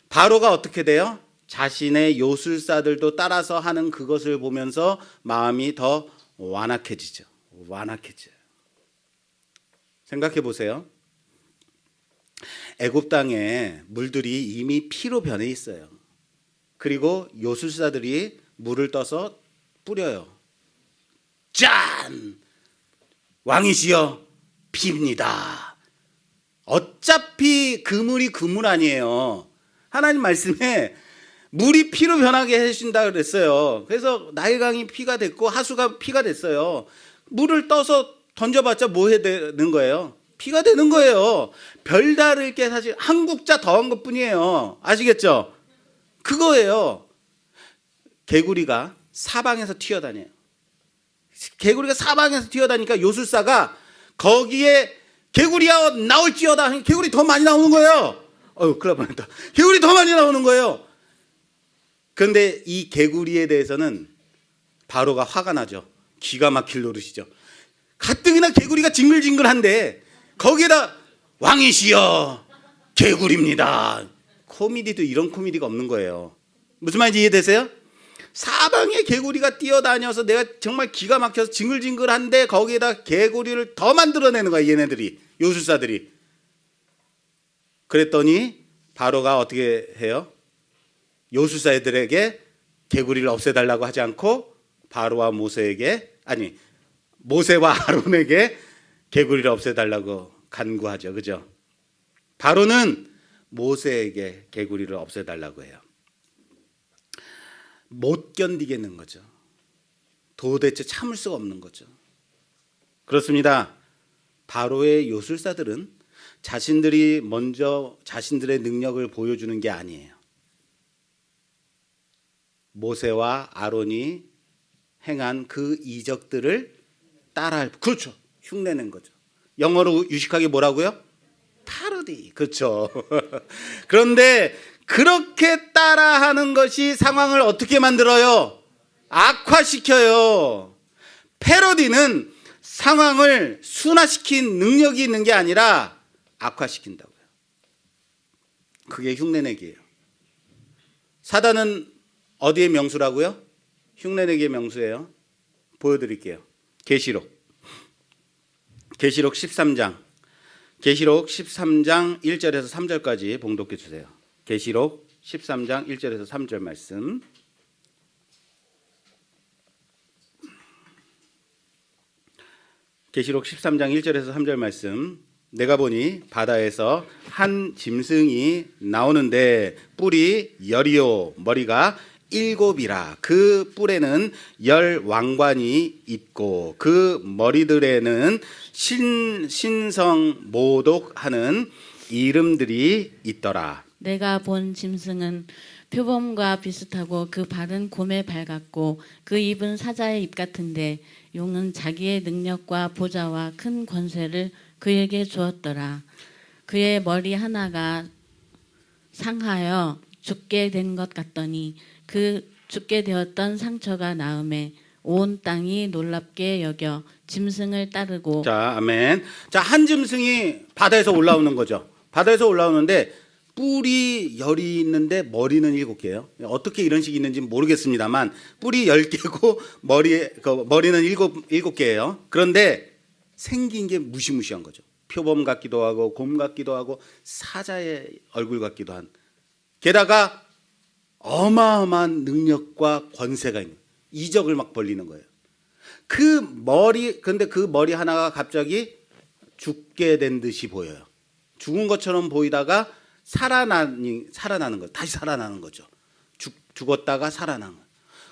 바로가 어떻게 돼요? 자신의 요술사들도 따라서 하는 그것을 보면서 마음이 더 완악해지죠. 완악해져요. 생각해 보세요. 애굽 땅에 물들이 이미 피로 변해 있어요. 그리고 요술사들이 물을 떠서 뿌려요. 짠! 왕이시여 피입니다. 어차피 그물이 그물 아니에요. 하나님 말씀에 물이 피로 변하게 해주신다 그랬어요. 그래서 나일강이 피가 됐고 하수가 피가 됐어요. 물을 떠서 던져봤자 뭐 해야 되는 거예요? 피가 되는 거예요. 별다를 게 사실 한 국자 더한 것뿐이에요. 아시겠죠? 그거예요. 개구리가 사방에서 튀어다녀요. 개구리가 사방에서 튀어다니니까 요술사가 거기에 개구리야 나올지어다. 개구리 더 많이 나오는 거예요. 큰일 날 뻔했다. 개구리 더 많이 나오는 거예요. 그런데 이 개구리에 대해서는 바로가 화가 나죠. 기가 막힐 노릇이죠. 가뜩이나 개구리가 징글징글한데 거기에다 왕이시여 개구리입니다. 코미디도 이런 코미디가 없는 거예요. 무슨 말인지 이해되세요? 사방에 개구리가 뛰어다녀서 내가 정말 기가 막혀서 징글징글한데 거기에다 개구리를 더 만들어내는 거야. 얘네들이, 요술사들이. 그랬더니 바로가 어떻게 해요? 요술사들에게 개구리를 없애달라고 하지 않고 바로와 모세에게, 아니 모세와 아론에게 개구리를 없애달라고 간구하죠. 그죠? 바로는 모세에게 개구리를 없애달라고 해요. 못 견디겠는 거죠. 도대체 참을 수가 없는 거죠. 그렇습니다. 바로의 요술사들은 자신들이 먼저 자신들의 능력을 보여주는 게 아니에요. 모세와 아론이 행한 그 이적들을 따라할, 그렇죠. 흉내낸 거죠. 영어로 유식하게 뭐라고요? 파로디. 그렇죠. 그런데 그렇게 따라하는 것이 상황을 어떻게 만들어요? 악화시켜요. 패러디는 상황을 순화시킨 능력이 있는 게 아니라 악화시킨다고요. 그게 흉내내기예요. 사단은 어디의 명수라고요? 흉내내기의 명수예요. 보여드릴게요. 계시록 13장 1절에서 3절까지 봉독해 주세요. 계시록 13장 1절에서 3절 말씀. 계시록 13장 1절에서 3절 말씀. 내가 보니 바다에서 한 짐승이 나오는데 뿔이 열이요 모리가 7이라. 그 뿔에는 10 왕관이 있고 그 머리들에는 신성 모독하는 이름들이 있더라. 내가 본 짐승은 표범과 비슷하고 그 발은 곰의 발 같고 그 입은 사자의 입 같은데 용은 자기의 능력과 보좌와 큰 권세를 그에게 주었더라. 그의 머리 하나가 상하여 죽게 된 것 같더니 그 죽게 되었던 상처가 나음에 온 땅이 놀랍게 여겨 짐승을 따르고. 자, 아멘. 자, 한 짐승이 바다에서 올라오는 거죠. 바다에서 올라오는데 뿔이 10이 있는데 머리는 7개예요. 어떻게 이런 식이 있는지 모르겠습니다만 뿔이 10개고 머리는 7개예요. 그런데 생긴 게 무시무시한 거죠. 표범 같기도 하고 곰 같기도 하고 사자의 얼굴 같기도 한. 게다가 어마어마한 능력과 권세가 있는. 이적을 막 벌리는 거예요. 근데 그 머리 하나가 갑자기 죽게 된 듯이 보여요. 죽은 것처럼 보이다가 살아나는 거, 다시 살아나는 거죠. 죽었다가 살아나는 거.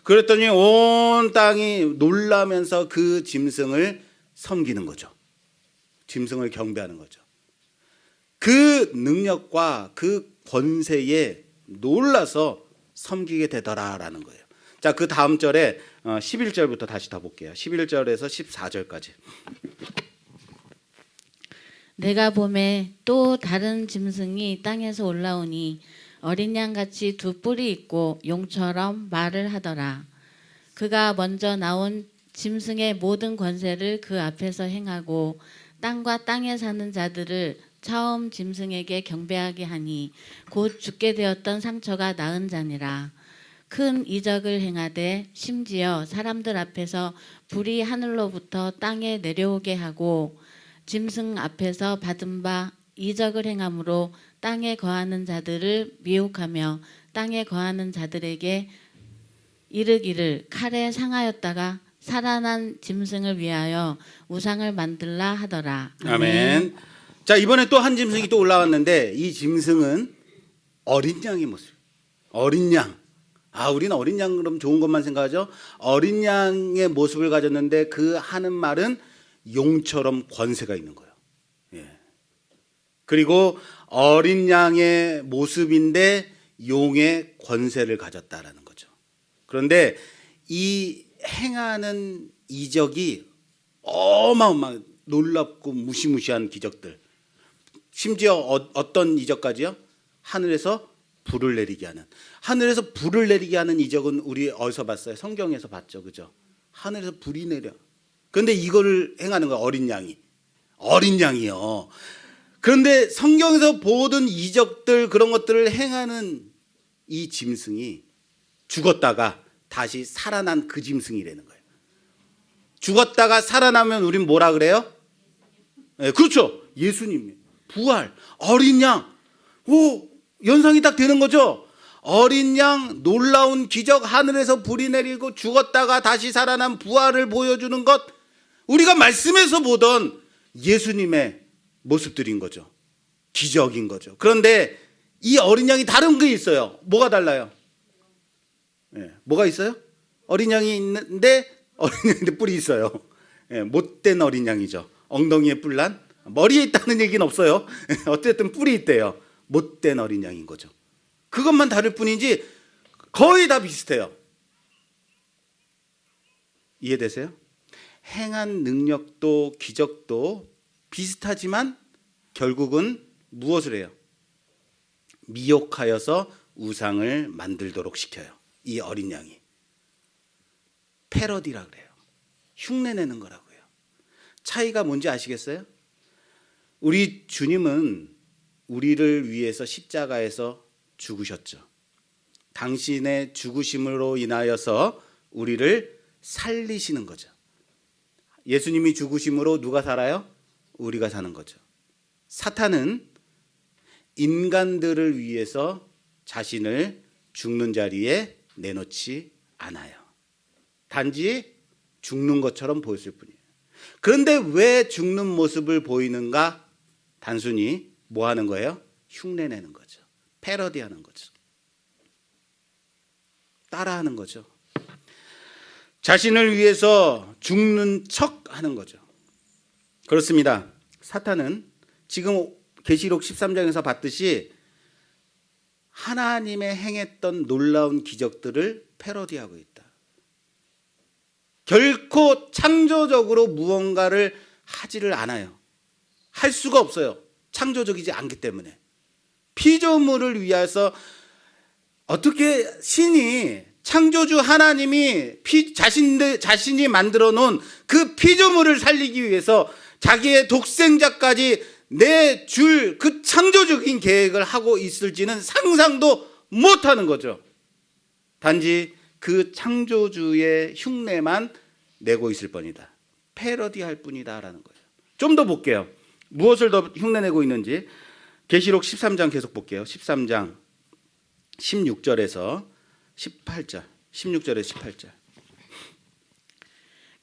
그랬더니 온 땅이 놀라면서 그 짐승을 섬기는 거죠. 짐승을 경배하는 거죠. 그 능력과 그 권세에 놀라서 섬기게 되더라라는 거예요. 자, 그 다음 절에 11절부터 다시 다 볼게요. 11절에서 14절까지. 내가 보매 또 다른 짐승이 땅에서 올라오니 어린 양같이 두 뿔이 있고 용처럼 말을 하더라. 그가 먼저 나온 짐승의 모든 권세를 그 앞에서 행하고 땅과 땅에 사는 자들을 처음 짐승에게 경배하게 하니 곧 죽게 되었던 상처가 나은 자니라. 큰 이적을 행하되 심지어 사람들 앞에서 불이 하늘로부터 땅에 내려오게 하고 짐승 앞에서 받은 바 이적을 행함으로 땅에 거하는 자들을 미혹하며 땅에 거하는 자들에게 이르기를 칼에 상하였다가 살아난 짐승을 위하여 우상을 만들라 하더라. 아멘. 자, 이번에 또 한 짐승이 또 올라왔는데 이 짐승은 어린 양의 모습. 어린 양. 우리는 어린 양 그럼 좋은 것만 생각하죠. 어린 양의 모습을 가졌는데 그 하는 말은 용처럼 권세가 있는 거예요. 예. 그리고 어린 양의 모습인데 용의 권세를 가졌다라는 거죠. 그런데 이 행하는 이적이 어마어마한 놀랍고 무시무시한 기적들. 심지어 어떤 이적까지요? 하늘에서 불을 내리게 하는. 하늘에서 불을 내리게 하는 이적은 우리 어디서 봤어요? 성경에서 봤죠. 그죠? 하늘에서 불이 내려. 그런데 이거를 행하는 거야. 어린 양이. 어린 양이요. 그런데 성경에서 보던 이적들 그런 것들을 행하는 이 짐승이 죽었다가 다시 살아난 그 짐승이라는 거예요. 죽었다가 살아나면 우린 뭐라 그래요? 네, 그렇죠. 예수님. 부활. 어린 양. 연상이 딱 되는 거죠. 어린 양, 놀라운 기적, 하늘에서 불이 내리고 죽었다가 다시 살아난 부활을 보여주는 것. 우리가 말씀에서 보던 예수님의 모습들인 거죠. 기적인 거죠. 그런데 이 어린 양이 다른 게 있어요. 뭐가 달라요? 네, 뭐가 있어요? 어린 양이 있는데 어린 양인데 뿔이 있어요. 네, 못된 어린 양이죠. 엉덩이에 뿔난. 머리에 있다는 얘기는 없어요. 어쨌든 뿔이 있대요. 못된 어린 양인 거죠. 그것만 다를 뿐이지 거의 다 비슷해요. 이해되세요? 행한 능력도 기적도 비슷하지만 결국은 무엇을 해요? 미혹하여서 우상을 만들도록 시켜요. 이 어린 양이. 패러디라 그래요. 흉내내는 거라고요. 차이가 뭔지 아시겠어요? 우리 주님은 우리를 위해서 십자가에서 죽으셨죠. 당신의 죽으심으로 인하여서 우리를 살리시는 거죠. 예수님이 죽으심으로 누가 살아요? 우리가 사는 거죠. 사탄은 인간들을 위해서 자신을 죽는 자리에 내놓지 않아요. 단지 죽는 것처럼 보였을 뿐이에요. 그런데 왜 죽는 모습을 보이는가? 단순히 뭐 하는 거예요? 흉내내는 거죠. 패러디하는 거죠. 따라하는 거죠. 자신을 위해서 죽는 척 하는 거죠. 그렇습니다. 사탄은 지금 계시록 13장에서 봤듯이 하나님의 행했던 놀라운 기적들을 패러디하고 있다. 결코 창조적으로 무언가를 하지를 않아요. 할 수가 없어요. 창조적이지 않기 때문에. 피조물을 위해서 어떻게 신이 창조주 하나님이 자신이 만들어 놓은 그 피조물을 살리기 위해서 자기의 독생자까지 내줄 그 창조적인 계획을 하고 있을지는 상상도 못하는 거죠. 단지 그 창조주의 흉내만 내고 있을 뿐이다. 패러디할 뿐이다라는 거예요. 좀 더 볼게요. 무엇을 더 흉내내고 있는지. 계시록 13장 계속 볼게요. 13장 16절에서 18절. 16절에서 18절.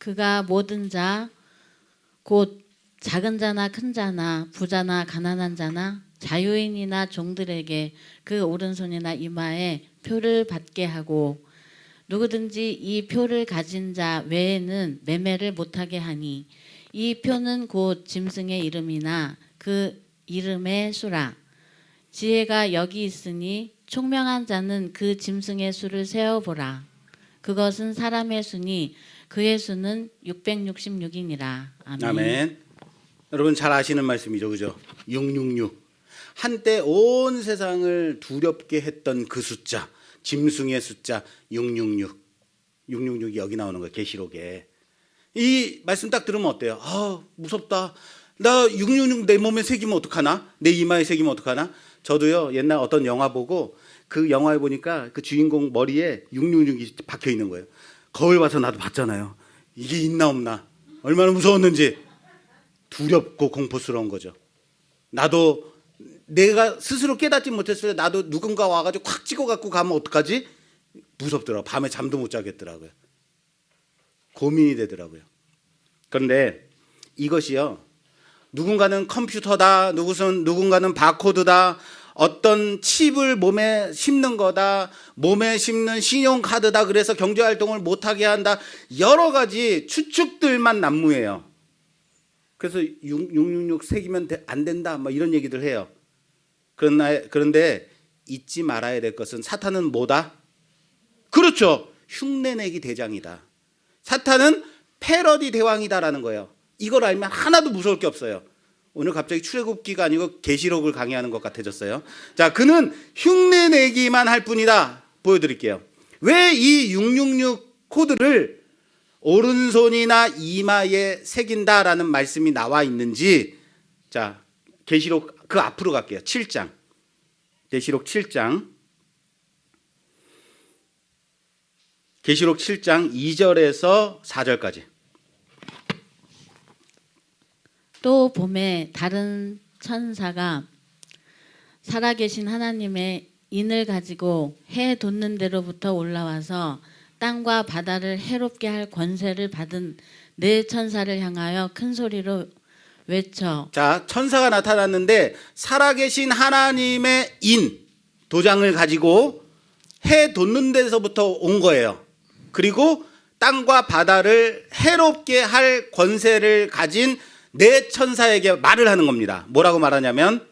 그가 모든 자 곧 작은 자나 큰 자나 부자나 가난한 자나 자유인이나 종들에게 그 오른손이나 이마에 표를 받게 하고 누구든지 이 표를 가진 자 외에는 매매를 못하게 하니 이 표는 곧 짐승의 이름이나 그 이름의 수라. 지혜가 여기 있으니 총명한 자는 그 짐승의 수를 세어보라. 그것은 사람의 수니 그의 수는 666이니라. 아멘. 아멘. 여러분 잘 아시는 말씀이죠, 그죠? 666. 한때 온 세상을 두렵게 했던 그 숫자, 짐승의 숫자 666. 666이 여기 나오는 거예요, 계시록에. 이 말씀 딱 들으면 어때요? 아, 무섭다. 나 666 내 몸에 새기면 어떡하나? 내 이마에 새기면 어떡하나? 저도요, 옛날 어떤 영화 보고 그 영화에 보니까 그 주인공 머리에 666이 박혀 있는 거예요. 거울 봐서 나도 봤잖아요. 이게 있나 없나? 얼마나 무서웠는지. 두렵고 공포스러운 거죠. 나도 내가 스스로 깨닫지 못했을 때 나도 누군가 와가지고 콱 찍어갖고 가면 어떡하지? 무섭더라고요. 밤에 잠도 못 자겠더라고요. 고민이 되더라고요. 그런데 이것이요, 누군가는 컴퓨터다, 누군가는 바코드다, 어떤 칩을 몸에 심는 거다, 몸에 심는 신용카드다, 그래서 경제활동을 못하게 한다, 여러 가지 추측들만 난무해요. 그래서 666 새기면 안 된다, 막 이런 얘기들 해요. 그런데 잊지 말아야 될 것은 사탄은 뭐다? 그렇죠. 흉내내기 대장이다. 사탄은 패러디 대왕이다라는 거예요. 이걸 알면 하나도 무서울 게 없어요. 오늘 갑자기 출애굽기가 아니고 계시록을 강의하는 것 같아졌어요. 자, 그는 흉내내기만 할 뿐이다. 보여드릴게요. 왜 이 666 코드를 오른손이나 이마에 새긴다라는 말씀이 나와 있는지, 자, 계시록 그 앞으로 갈게요. 7장. 계시록 7장. 계시록 7장 2절에서 4절까지. 또 봄에 다른 천사가 살아계신 하나님의 인을 가지고 해 돋는 데로부터 올라와서 땅과 바다를 해롭게 할 권세를 받은 네 천사를 향하여 큰 소리로 외쳐. 자, 천사가 나타났는데 살아계신 하나님의 인, 도장을 가지고 해 돋는 데서부터 온 거예요. 그리고 땅과 바다를 해롭게 할 권세를 가진 네 천사에게 말을 하는 겁니다. 뭐라고 말하냐면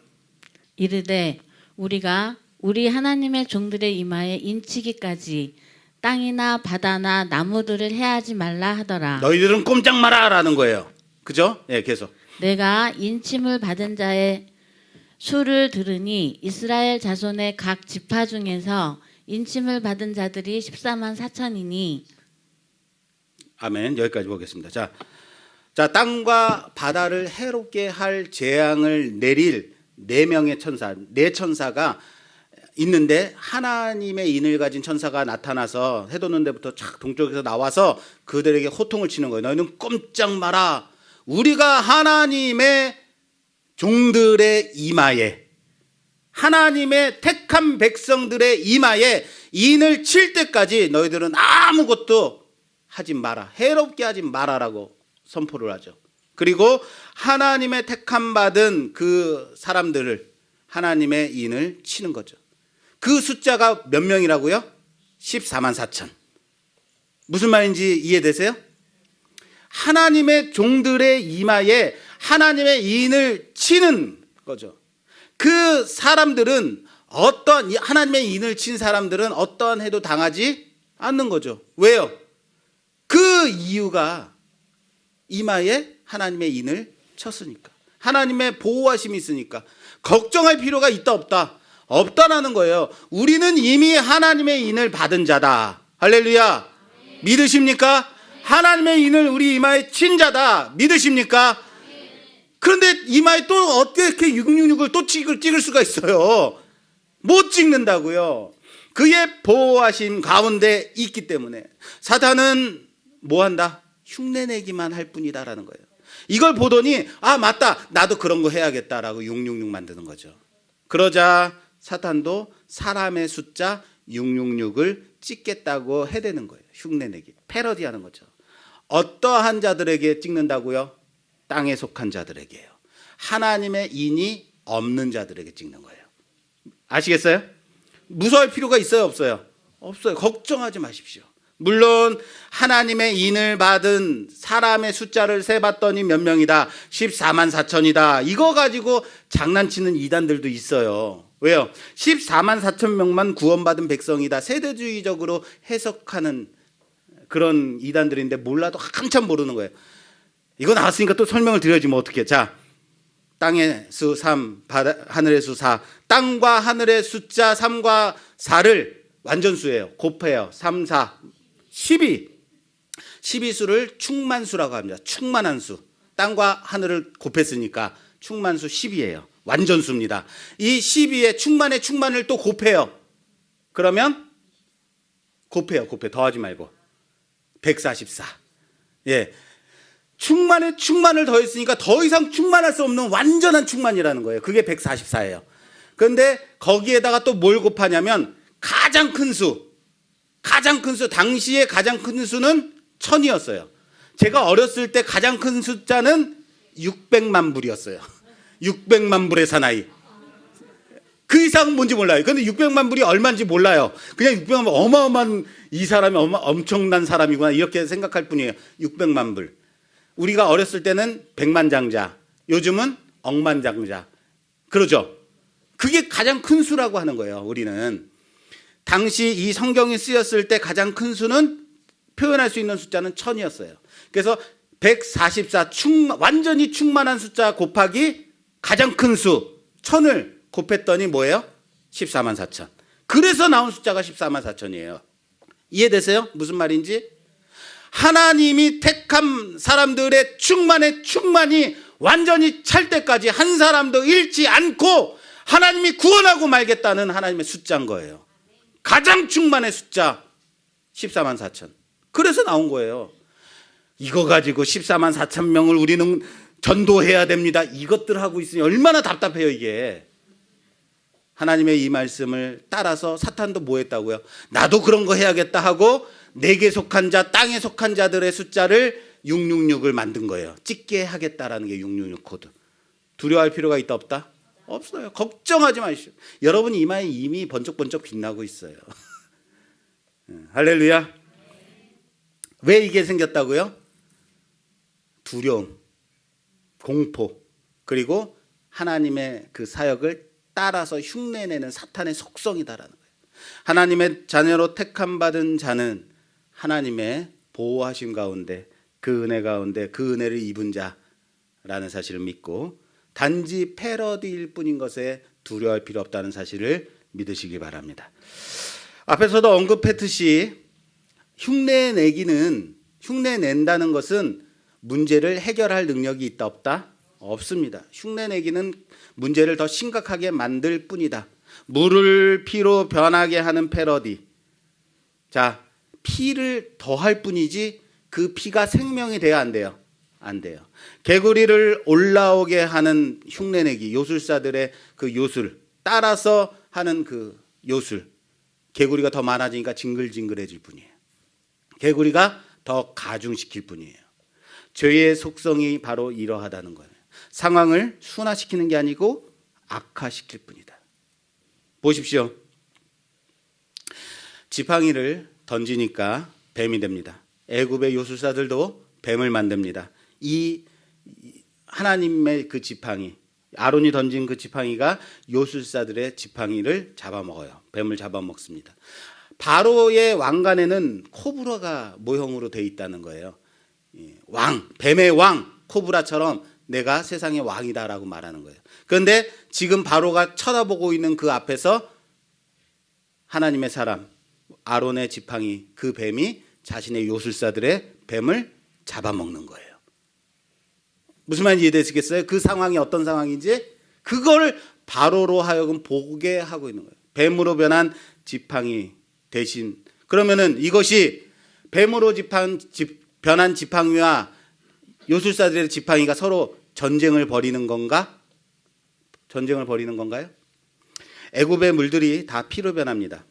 이르되 우리가 우리 하나님의 종들의 이마에 인치기까지 땅이나 바다나 나무들을 해하지 말라 하더라. 너희들은 꼼짝 마라라는 거예요. 그죠? 예, 계속. 내가 인침을 받은 자의 수를 들으니 이스라엘 자손의 각 지파 중에서 인침을 받은 자들이 14만 4천이니. 아멘. 여기까지 보겠습니다. 자, 땅과 바다를 해롭게 할 재앙을 내릴 네 명의 천사, 네 천사가 있는데 하나님의 인을 가진 천사가 나타나서 해돋는 데부터 쫙 동쪽에서 나와서 그들에게 호통을 치는 거예요. 너희는 꼼짝 마라. 우리가 하나님의 종들의 이마에, 하나님의 택한 백성들의 이마에 인을 칠 때까지 너희들은 아무것도 하지 마라. 해롭게 하지 마라라고 선포를 하죠. 그리고 하나님의 택함 받은 그 사람들을 하나님의 인을 치는 거죠. 그 숫자가 몇 명이라고요? 14만 4천. 무슨 말인지 이해되세요? 하나님의 종들의 이마에 하나님의 인을 치는 거죠. 그 사람들은 하나님의 인을 친 사람들은 어떠한 해도 당하지 않는 거죠. 왜요? 그 이유가 이마에 하나님의 인을 쳤으니까. 하나님의 보호하심이 있으니까. 걱정할 필요가 있다 없다? 없다라는 거예요. 우리는 이미 하나님의 인을 받은 자다. 할렐루야. 믿으십니까? 하나님의 인을 우리 이마에 친 자다. 믿으십니까? 그런데 이마에 또 어떻게 666을 또 찍을 수가 있어요? 못 찍는다고요. 그의 보호하심 가운데 있기 때문에. 사탄은 뭐 한다? 흉내내기만 할 뿐이다라는 거예요. 이걸 보더니 아 맞다, 나도 그런 거 해야겠다라고 666 만드는 거죠. 그러자 사탄도 사람의 숫자 666을 찍겠다고 해대는 거예요. 흉내내기, 패러디하는 거죠. 어떠한 자들에게 찍는다고요? 땅에 속한 자들에게요. 하나님의 인이 없는 자들에게 찍는 거예요. 아시겠어요? 무서워할 필요가 있어요, 없어요? 없어요. 걱정하지 마십시오. 물론 하나님의 인을 받은 사람의 숫자를 세봤더니 몇 명이다? 14만 4천이다. 이거 가지고 장난치는 이단들도 있어요. 왜요? 14만 4천 명만 구원받은 백성이다. 세대주의적으로 해석하는 그런 이단들인데 몰라도 한참 모르는 거예요. 이거 나왔으니까 또 설명을 드려야지 뭐 어떻게. 자, 땅의 수 3, 하늘의 수 4. 땅과 하늘의 숫자 3과 4를 완전수예요. 곱해요. 3, 4, 12. 12수를 충만수라고 합니다. 충만한 수. 땅과 하늘을 곱했으니까 충만수 10이에요. 완전수입니다. 이 12에 충만의 충만을 또 곱해요. 그러면 곱해요. 더하지 말고 144. 예. 충만에 충만을 더했으니까 더 이상 충만할 수 없는 완전한 충만이라는 거예요. 그게 144예요. 그런데 거기에다가 또 뭘 곱하냐면 가장 큰 수, 당시에 가장 큰 수는 1000이었어요. 제가 어렸을 때 가장 큰 숫자는 600만 불이었어요. 600만 불의 사나이. 그 이상은 뭔지 몰라요. 근데 600만 불이 얼마인지 몰라요. 그냥 600만 불, 어마어마한, 이 사람이 엄청난 사람이구나 이렇게 생각할 뿐이에요. 600만 불. 우리가 어렸을 때는 백만장자, 요즘은 억만장자. 그러죠? 그게 가장 큰 수라고 하는 거예요. 우리는 당시 이 성경이 쓰였을 때 가장 큰 수는 표현할 수 있는 숫자는 1000이었어요. 그래서 144 완전히 충만한 숫자 곱하기 가장 큰 수 1000을 곱했더니 뭐예요? 14만 4천. 그래서 나온 숫자가 14만 4천이에요. 이해되세요? 무슨 말인지? 하나님이 택한 사람들의 충만이 완전히 찰 때까지 한 사람도 잃지 않고 하나님이 구원하고 말겠다는 하나님의 숫자인 거예요. 가장 충만의 숫자 14만 4천. 그래서 나온 거예요. 이거 가지고 14만 4천 명을 우리는 전도해야 됩니다. 이것들 하고 있으니 얼마나 답답해요 이게. 하나님의 이 말씀을 따라서 사탄도 뭐 했다고요? 나도 그런 거 해야겠다 하고 내게 속한 자, 땅에 속한 자들의 숫자를 666을 만든 거예요. 찍게 하겠다라는 게 666 코드. 두려워할 필요가 있다 없다? 없어요. 걱정하지 마십시오. 여러분 이마에 이미 번쩍번쩍 빛나고 있어요. 할렐루야. 왜 이게 생겼다고요? 두려움, 공포, 그리고 하나님의 그 사역을 따라서 흉내내는 사탄의 속성이다라는 거예요. 하나님의 자녀로 택함 받은 자는 하나님의 보호하심 가운데 그 은혜 가운데 그 은혜를 입은 자라는 사실을 믿고 단지 패러디일 뿐인 것에 두려워할 필요 없다는 사실을 믿으시기 바랍니다. 앞에서도 언급했듯이 흉내낸다는 것은 문제를 해결할 능력이 있다 없다? 없습니다. 흉내내기는 문제를 더 심각하게 만들 뿐이다. 물을 피로 변하게 하는 패러디. 자, 피를 더할 뿐이지 그 피가 생명이 돼야 안 돼요? 안 돼요. 개구리를 올라오게 하는 흉내내기, 요술사들의 그 요술, 따라서 하는 그 요술. 개구리가 더 많아지니까 징글징글해질 뿐이에요. 개구리가 더 가중시킬 뿐이에요. 죄의 속성이 바로 이러하다는 거예요. 상황을 순화시키는 게 아니고 악화시킬 뿐이다. 보십시오. 지팡이를 던지니까 뱀이 됩니다. 애굽의 요술사들도 뱀을 만듭니다. 이 하나님의 그 지팡이, 아론이 던진 그 지팡이가 요술사들의 지팡이를 잡아먹어요. 뱀을 잡아먹습니다. 바로의 왕관에는 코브라가 모형으로 돼 있다는 거예요. 왕, 뱀의 왕, 코브라처럼 내가 세상의 왕이다라고 말하는 거예요. 그런데 지금 바로가 쳐다보고 있는 그 앞에서 하나님의 사람, 아론의 지팡이, 그 뱀이 자신의 요술사들의 뱀을 잡아먹는 거예요. 무슨 말인지 이해되시겠어요? 그 상황이 어떤 상황인지 그걸 바로로 하여금 보게 하고 있는 거예요. 뱀으로 변한 지팡이 대신. 그러면은 이것이 뱀으로 변한 지팡이와 요술사들의 지팡이가 서로 전쟁을 벌이는 건가? 전쟁을 벌이는 건가요? 애굽의 물들이 다 피로 변합니다.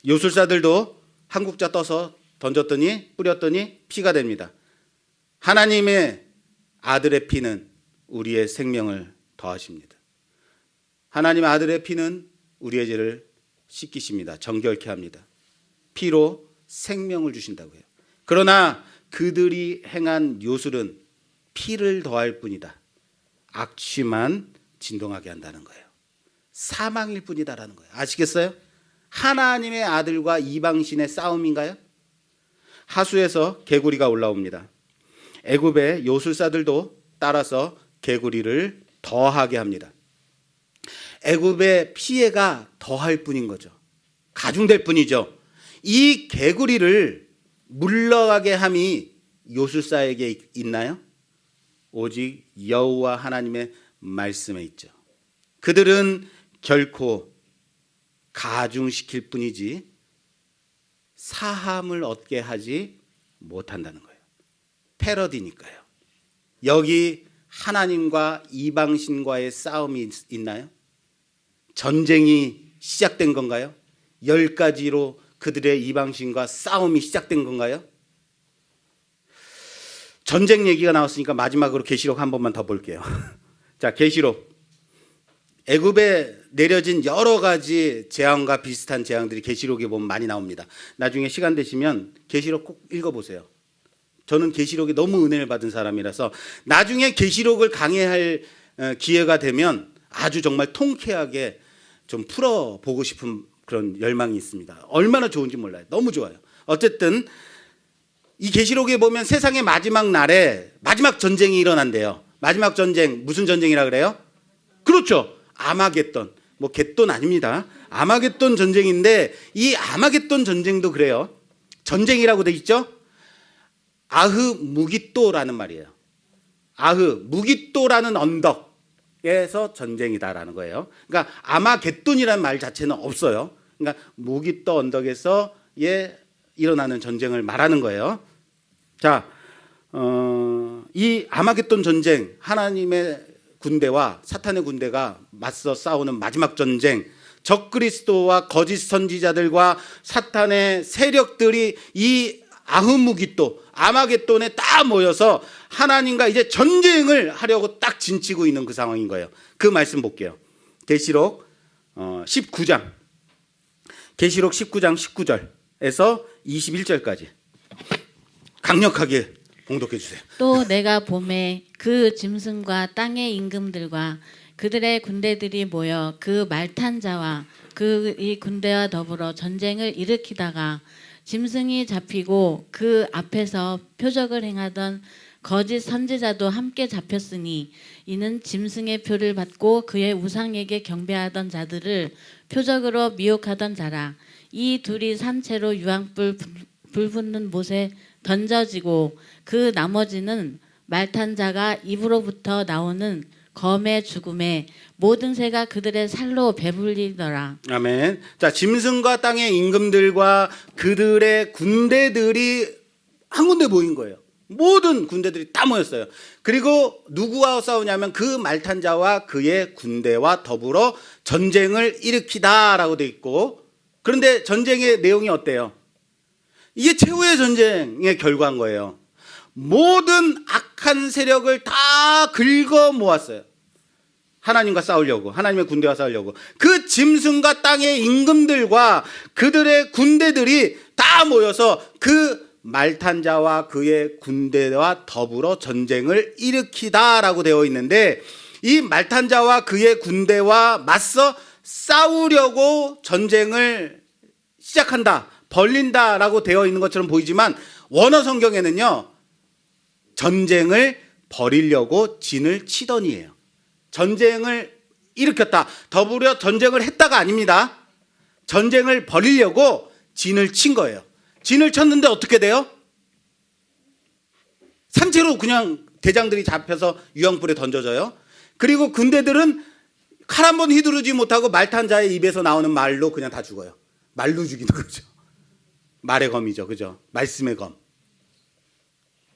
요술사들도 한 국자 떠서 던졌더니 뿌렸더니 피가 됩니다. 하나님의 아들의 피는 우리의 생명을 더하십니다. 하나님의 아들의 피는 우리의 죄를 씻기십니다. 정결케 합니다. 피로 생명을 주신다고 해요. 그러나 그들이 행한 요술은 피를 더할 뿐이다. 악취만 진동하게 한다는 거예요. 사망일 뿐이다라는 거예요. 아시겠어요? 하나님의 아들과 이방신의 싸움인가요? 하수에서 개구리가 올라옵니다. 애굽의 요술사들도 따라서 개구리를 더하게 합니다. 애굽의 피해가 더할 뿐인 거죠. 가중될 뿐이죠. 이 개구리를 물러가게 함이 요술사에게 있나요? 오직 여호와 하나님의 말씀에 있죠. 그들은 결코 가중시킬 뿐이지 사함을 얻게 하지 못한다는 거예요. 패러디니까요. 여기 하나님과 이방신과의 싸움이 있나요? 전쟁이 시작된 건가요? 10가지로 그들의 이방신과 싸움이 시작된 건가요? 전쟁 얘기가 나왔으니까 마지막으로 계시록 한 번만 더 볼게요. 자, 계시록. 애굽에 내려진 여러 가지 재앙과 비슷한 재앙들이 계시록에 보면 많이 나옵니다. 나중에 시간 되시면 계시록 꼭 읽어보세요. 저는 계시록에 너무 은혜를 받은 사람이라서 나중에 계시록을 강해할 기회가 되면 아주 정말 통쾌하게 좀 풀어보고 싶은 그런 열망이 있습니다. 얼마나 좋은지 몰라요. 너무 좋아요. 어쨌든 이 계시록에 보면 세상의 마지막 날에 마지막 전쟁이 일어난대요. 마지막 전쟁, 무슨 전쟁이라 그래요? 그렇죠. 아마겟돈. 뭐 겟돈 아닙니다. 아마겟돈 전쟁인데 이 아마겟돈 전쟁도 그래요. 전쟁이라고 돼 있죠? 아흐 무깃도라는 말이에요. 아흐 무깃도라는 언덕에서 전쟁이다라는 거예요. 그러니까 아마겟돈이라는 말 자체는 없어요. 그러니까 무깃도 언덕에서 일어나는 전쟁을 말하는 거예요. 자, 이 아마겟돈 전쟁, 하나님의 군대와 사탄의 군대가 맞서 싸우는 마지막 전쟁, 적그리스도와 거짓 선지자들과 사탄의 세력들이 이 아흐무깃도, 아마겟돈에 딱 모여서 하나님과 이제 전쟁을 하려고 딱 진치고 있는 그 상황인 거예요. 그 말씀 볼게요. 계시록 19장, 계시록 19장 19절에서 21절까지 강력하게 봉독해 주세요. 또 내가 봄에 그 짐승과 땅의 임금들과 그들의 군대들이 모여 그 말탄 자와 그 이 군대와 더불어 전쟁을 일으키다가 짐승이 잡히고 그 앞에서 표적을 행하던 거짓 선지자도 함께 잡혔으니 이는 짐승의 표를 받고 그의 우상에게 경배하던 자들을 표적으로 미혹하던 자라. 이 둘이 산채로 유황불 불붙는 못에 던져지고 그 나머지는 말탄 자가 입으로부터 나오는 검의 죽음에 모든 새가 그들의 살로 배불리더라. 아멘. 자, 짐승과 땅의 임금들과 그들의 군대들이 한 군데 모인 거예요. 모든 군대들이 다 모였어요. 그리고 누구와 싸우냐면 그 말탄 자와 그의 군대와 더불어 전쟁을 일으키다라고 돼 있고, 그런데 전쟁의 내용이 어때요? 이게 최후의 전쟁의 결과인 거예요. 모든 악한 세력을 다 긁어 모았어요. 하나님과 싸우려고, 하나님의 군대와 싸우려고. 그 짐승과 땅의 임금들과 그들의 군대들이 다 모여서 그 말탄 자와 그의 군대와 더불어 전쟁을 일으키다라고 되어 있는데, 이 말탄 자와 그의 군대와 맞서 싸우려고 전쟁을 시작한다, 벌린다라고 되어 있는 것처럼 보이지만 원어 성경에는요, 전쟁을 벌이려고 진을 치더니예요. 전쟁을 일으켰다, 더불어 전쟁을 했다가 아닙니다. 전쟁을 벌이려고 진을 친 거예요. 진을 쳤는데 어떻게 돼요? 산채로 그냥 대장들이 잡혀서 유황불에 던져져요. 그리고 군대들은 칼 한 번 휘두르지 못하고 말탄 자의 입에서 나오는 말로 그냥 다 죽어요. 말로 죽이는 거죠. 말의 검이죠. 그죠? 말씀의 검.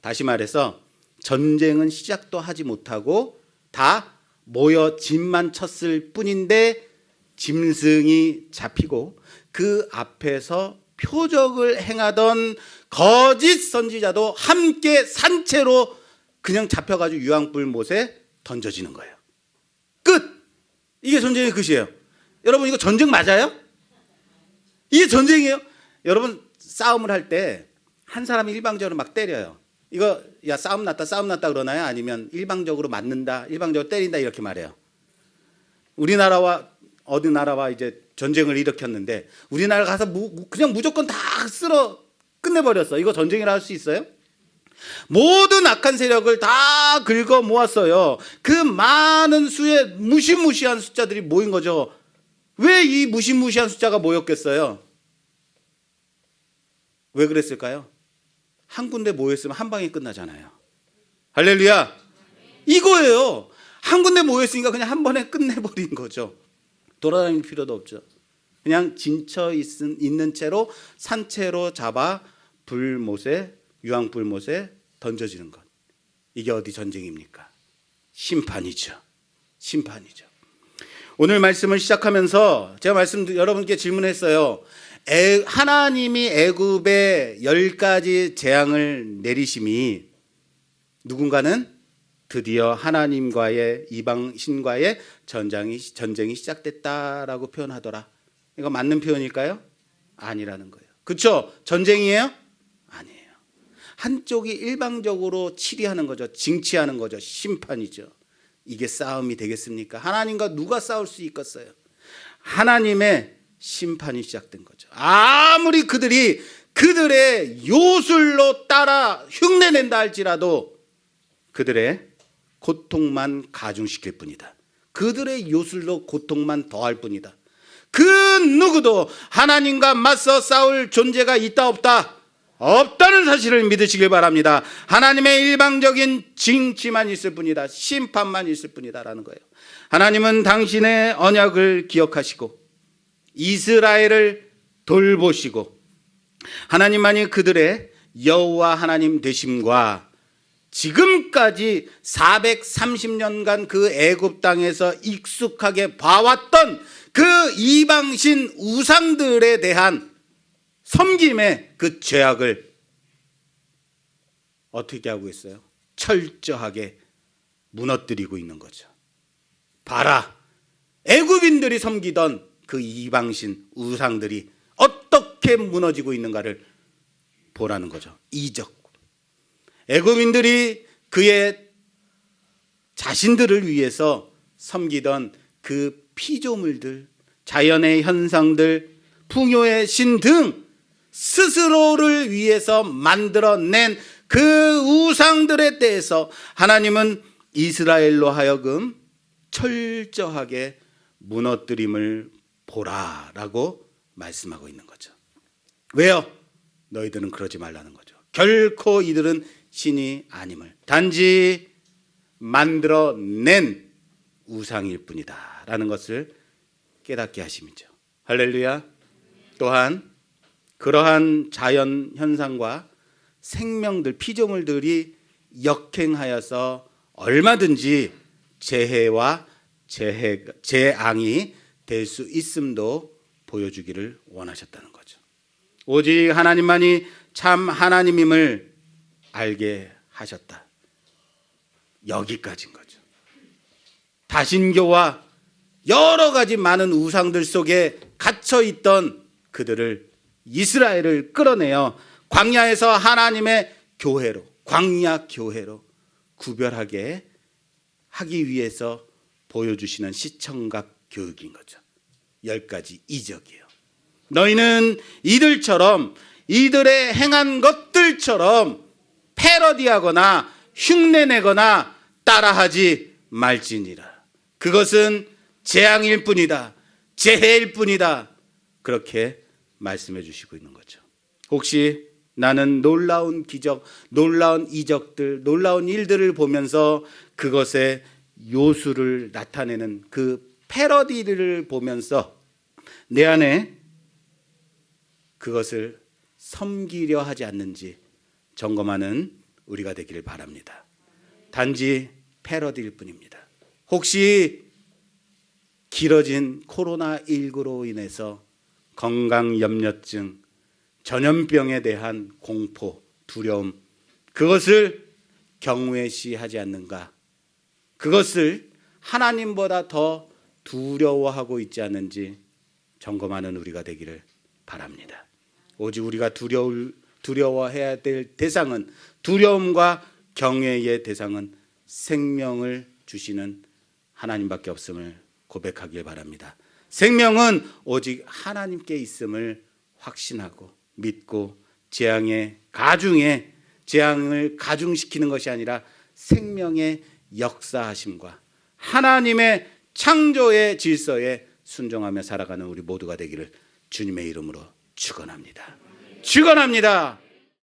다시 말해서 전쟁은 시작도 하지 못하고 다 모여 진만 쳤을 뿐인데 짐승이 잡히고 그 앞에서 표적을 행하던 거짓 선지자도 함께 산채로 그냥 잡혀가지고 유황불 못에 던져지는 거예요. 끝. 이게 전쟁의 끝이에요. 여러분 이거 전쟁 맞아요? 이게 전쟁이에요. 여러분 싸움을 할 때 한 사람이 일방적으로 막 때려요. 이거 야 싸움 났다 그러나요? 아니면 일방적으로 맞는다, 일방적으로 때린다 이렇게 말해요. 우리나라와 어느 나라와 이제 전쟁을 일으켰는데 우리나라 가서 그냥 무조건 다 쓸어 끝내버렸어. 이거 전쟁이라 할 수 있어요? 모든 악한 세력을 다 긁어 모았어요. 그 많은 수의 무시무시한 숫자들이 모인 거죠. 왜 이 무시무시한 숫자가 모였겠어요? 왜 그랬을까요? 한 군데 모였으면 한 방에 끝나잖아요. 할렐루야. 이거예요. 한 군데 모였으니까 그냥 한 번에 끝내버린 거죠. 돌아다닐 필요도 없죠. 그냥 진처 있는 채로 산채로 잡아 불못에, 유황불못에 던져지는 것. 이게 어디 전쟁입니까? 심판이죠. 심판이죠. 오늘 말씀을 시작하면서 제가 여러분께 질문했어요. 하나님이 애굽에 10가지 재앙을 내리심이 누군가는 드디어 하나님과의 이방 신과의 전쟁이 시작됐다라고 표현하더라. 이거 맞는 표현일까요? 아니라는 거예요. 그렇죠? 전쟁이에요? 아니에요. 한쪽이 일방적으로 치리하는 거죠. 징치하는 거죠. 심판이죠. 이게 싸움이 되겠습니까? 하나님과 누가 싸울 수 있겠어요? 하나님의 심판이 시작된 거죠. 아무리 그들의 요술로 따라 흉내낸다 할지라도 그들의 고통만 가중시킬 뿐이다. 그들의 요술로 고통만 더할 뿐이다. 그 누구도 하나님과 맞서 싸울 존재가 있다 없다? 없다는 사실을 믿으시길 바랍니다. 하나님의 일방적인 징치만 있을 뿐이다. 심판만 있을 뿐이다라는 거예요. 하나님은 당신의 언약을 기억하시고 이스라엘을 돌보시고 하나님만이 그들의 여호와 하나님 되심과 지금까지 430년간 그 애굽 땅에서 익숙하게 봐왔던 그 이방신 우상들에 대한 섬김의 그 죄악을 어떻게 하고 있어요? 철저하게 무너뜨리고 있는 거죠. 봐라, 애굽인들이 섬기던 그 이방신 우상들이 어떻게 무너지고 있는가를 보라는 거죠. 이적. 애굽인들이 그의 자신들을 위해서 섬기던 그 피조물들, 자연의 현상들, 풍요의 신 등 스스로를 위해서 만들어낸 그 우상들에 대해서 하나님은 이스라엘로 하여금 철저하게 무너뜨림을 보라라고 말씀하고 있는 거죠. 왜요? 너희들은 그러지 말라는 거죠. 결코 이들은 신이 아님을 단지 만들어낸 우상일 뿐이다 라는 것을 깨닫게 하심이죠. 할렐루야. 또한 그러한 자연 현상과 생명들, 피조물들이 역행하여서 얼마든지 재해와 재앙이 될 수 있음도 보여주기를 원하셨다는 거죠. 오직 하나님만이 참 하나님임을 알게 하셨다. 여기까지인 거죠. 다신교와 여러 가지 많은 우상들 속에 갇혀 있던 그들을, 이스라엘을 끌어내어 광야에서 하나님의 교회로, 광야 교회로 구별하게 하기 위해서 보여주시는 시청각 교육인 거죠. 10가지 이적이에요. 너희는 이들처럼, 이들의 행한 것들처럼 패러디하거나 흉내내거나 따라하지 말지니라. 그것은 재앙일 뿐이다. 재해일 뿐이다. 그렇게 말씀해 주시고 있는 거죠. 혹시 나는 놀라운 기적, 놀라운 이적들, 놀라운 일들을 보면서 그것의 요술을 나타내는 그 패러디를 보면서 내 안에 그것을 섬기려 하지 않는지 점검하는 우리가 되기를 바랍니다. 단지 패러디일 뿐입니다. 혹시 길어진 코로나19로 인해서 건강염려증, 전염병에 대한 공포, 두려움, 그것을 경외시하지 않는가? 그것을 하나님보다 더 두려워하고 있지 않는지 점검하는 우리가 되기를 바랍니다. 오직 우리가 두려워해야 될 대상은, 두려움과 경외의 대상은 생명을 주시는 하나님밖에 없음을 고백하길 바랍니다. 생명은 오직 하나님께 있음을 확신하고 믿고 재앙을 가중시키는 것이 아니라 생명의 역사하심과 하나님의 창조의 질서에 순종하며 살아가는 우리 모두가 되기를 주님의 이름으로 축원합니다. 축원합니다.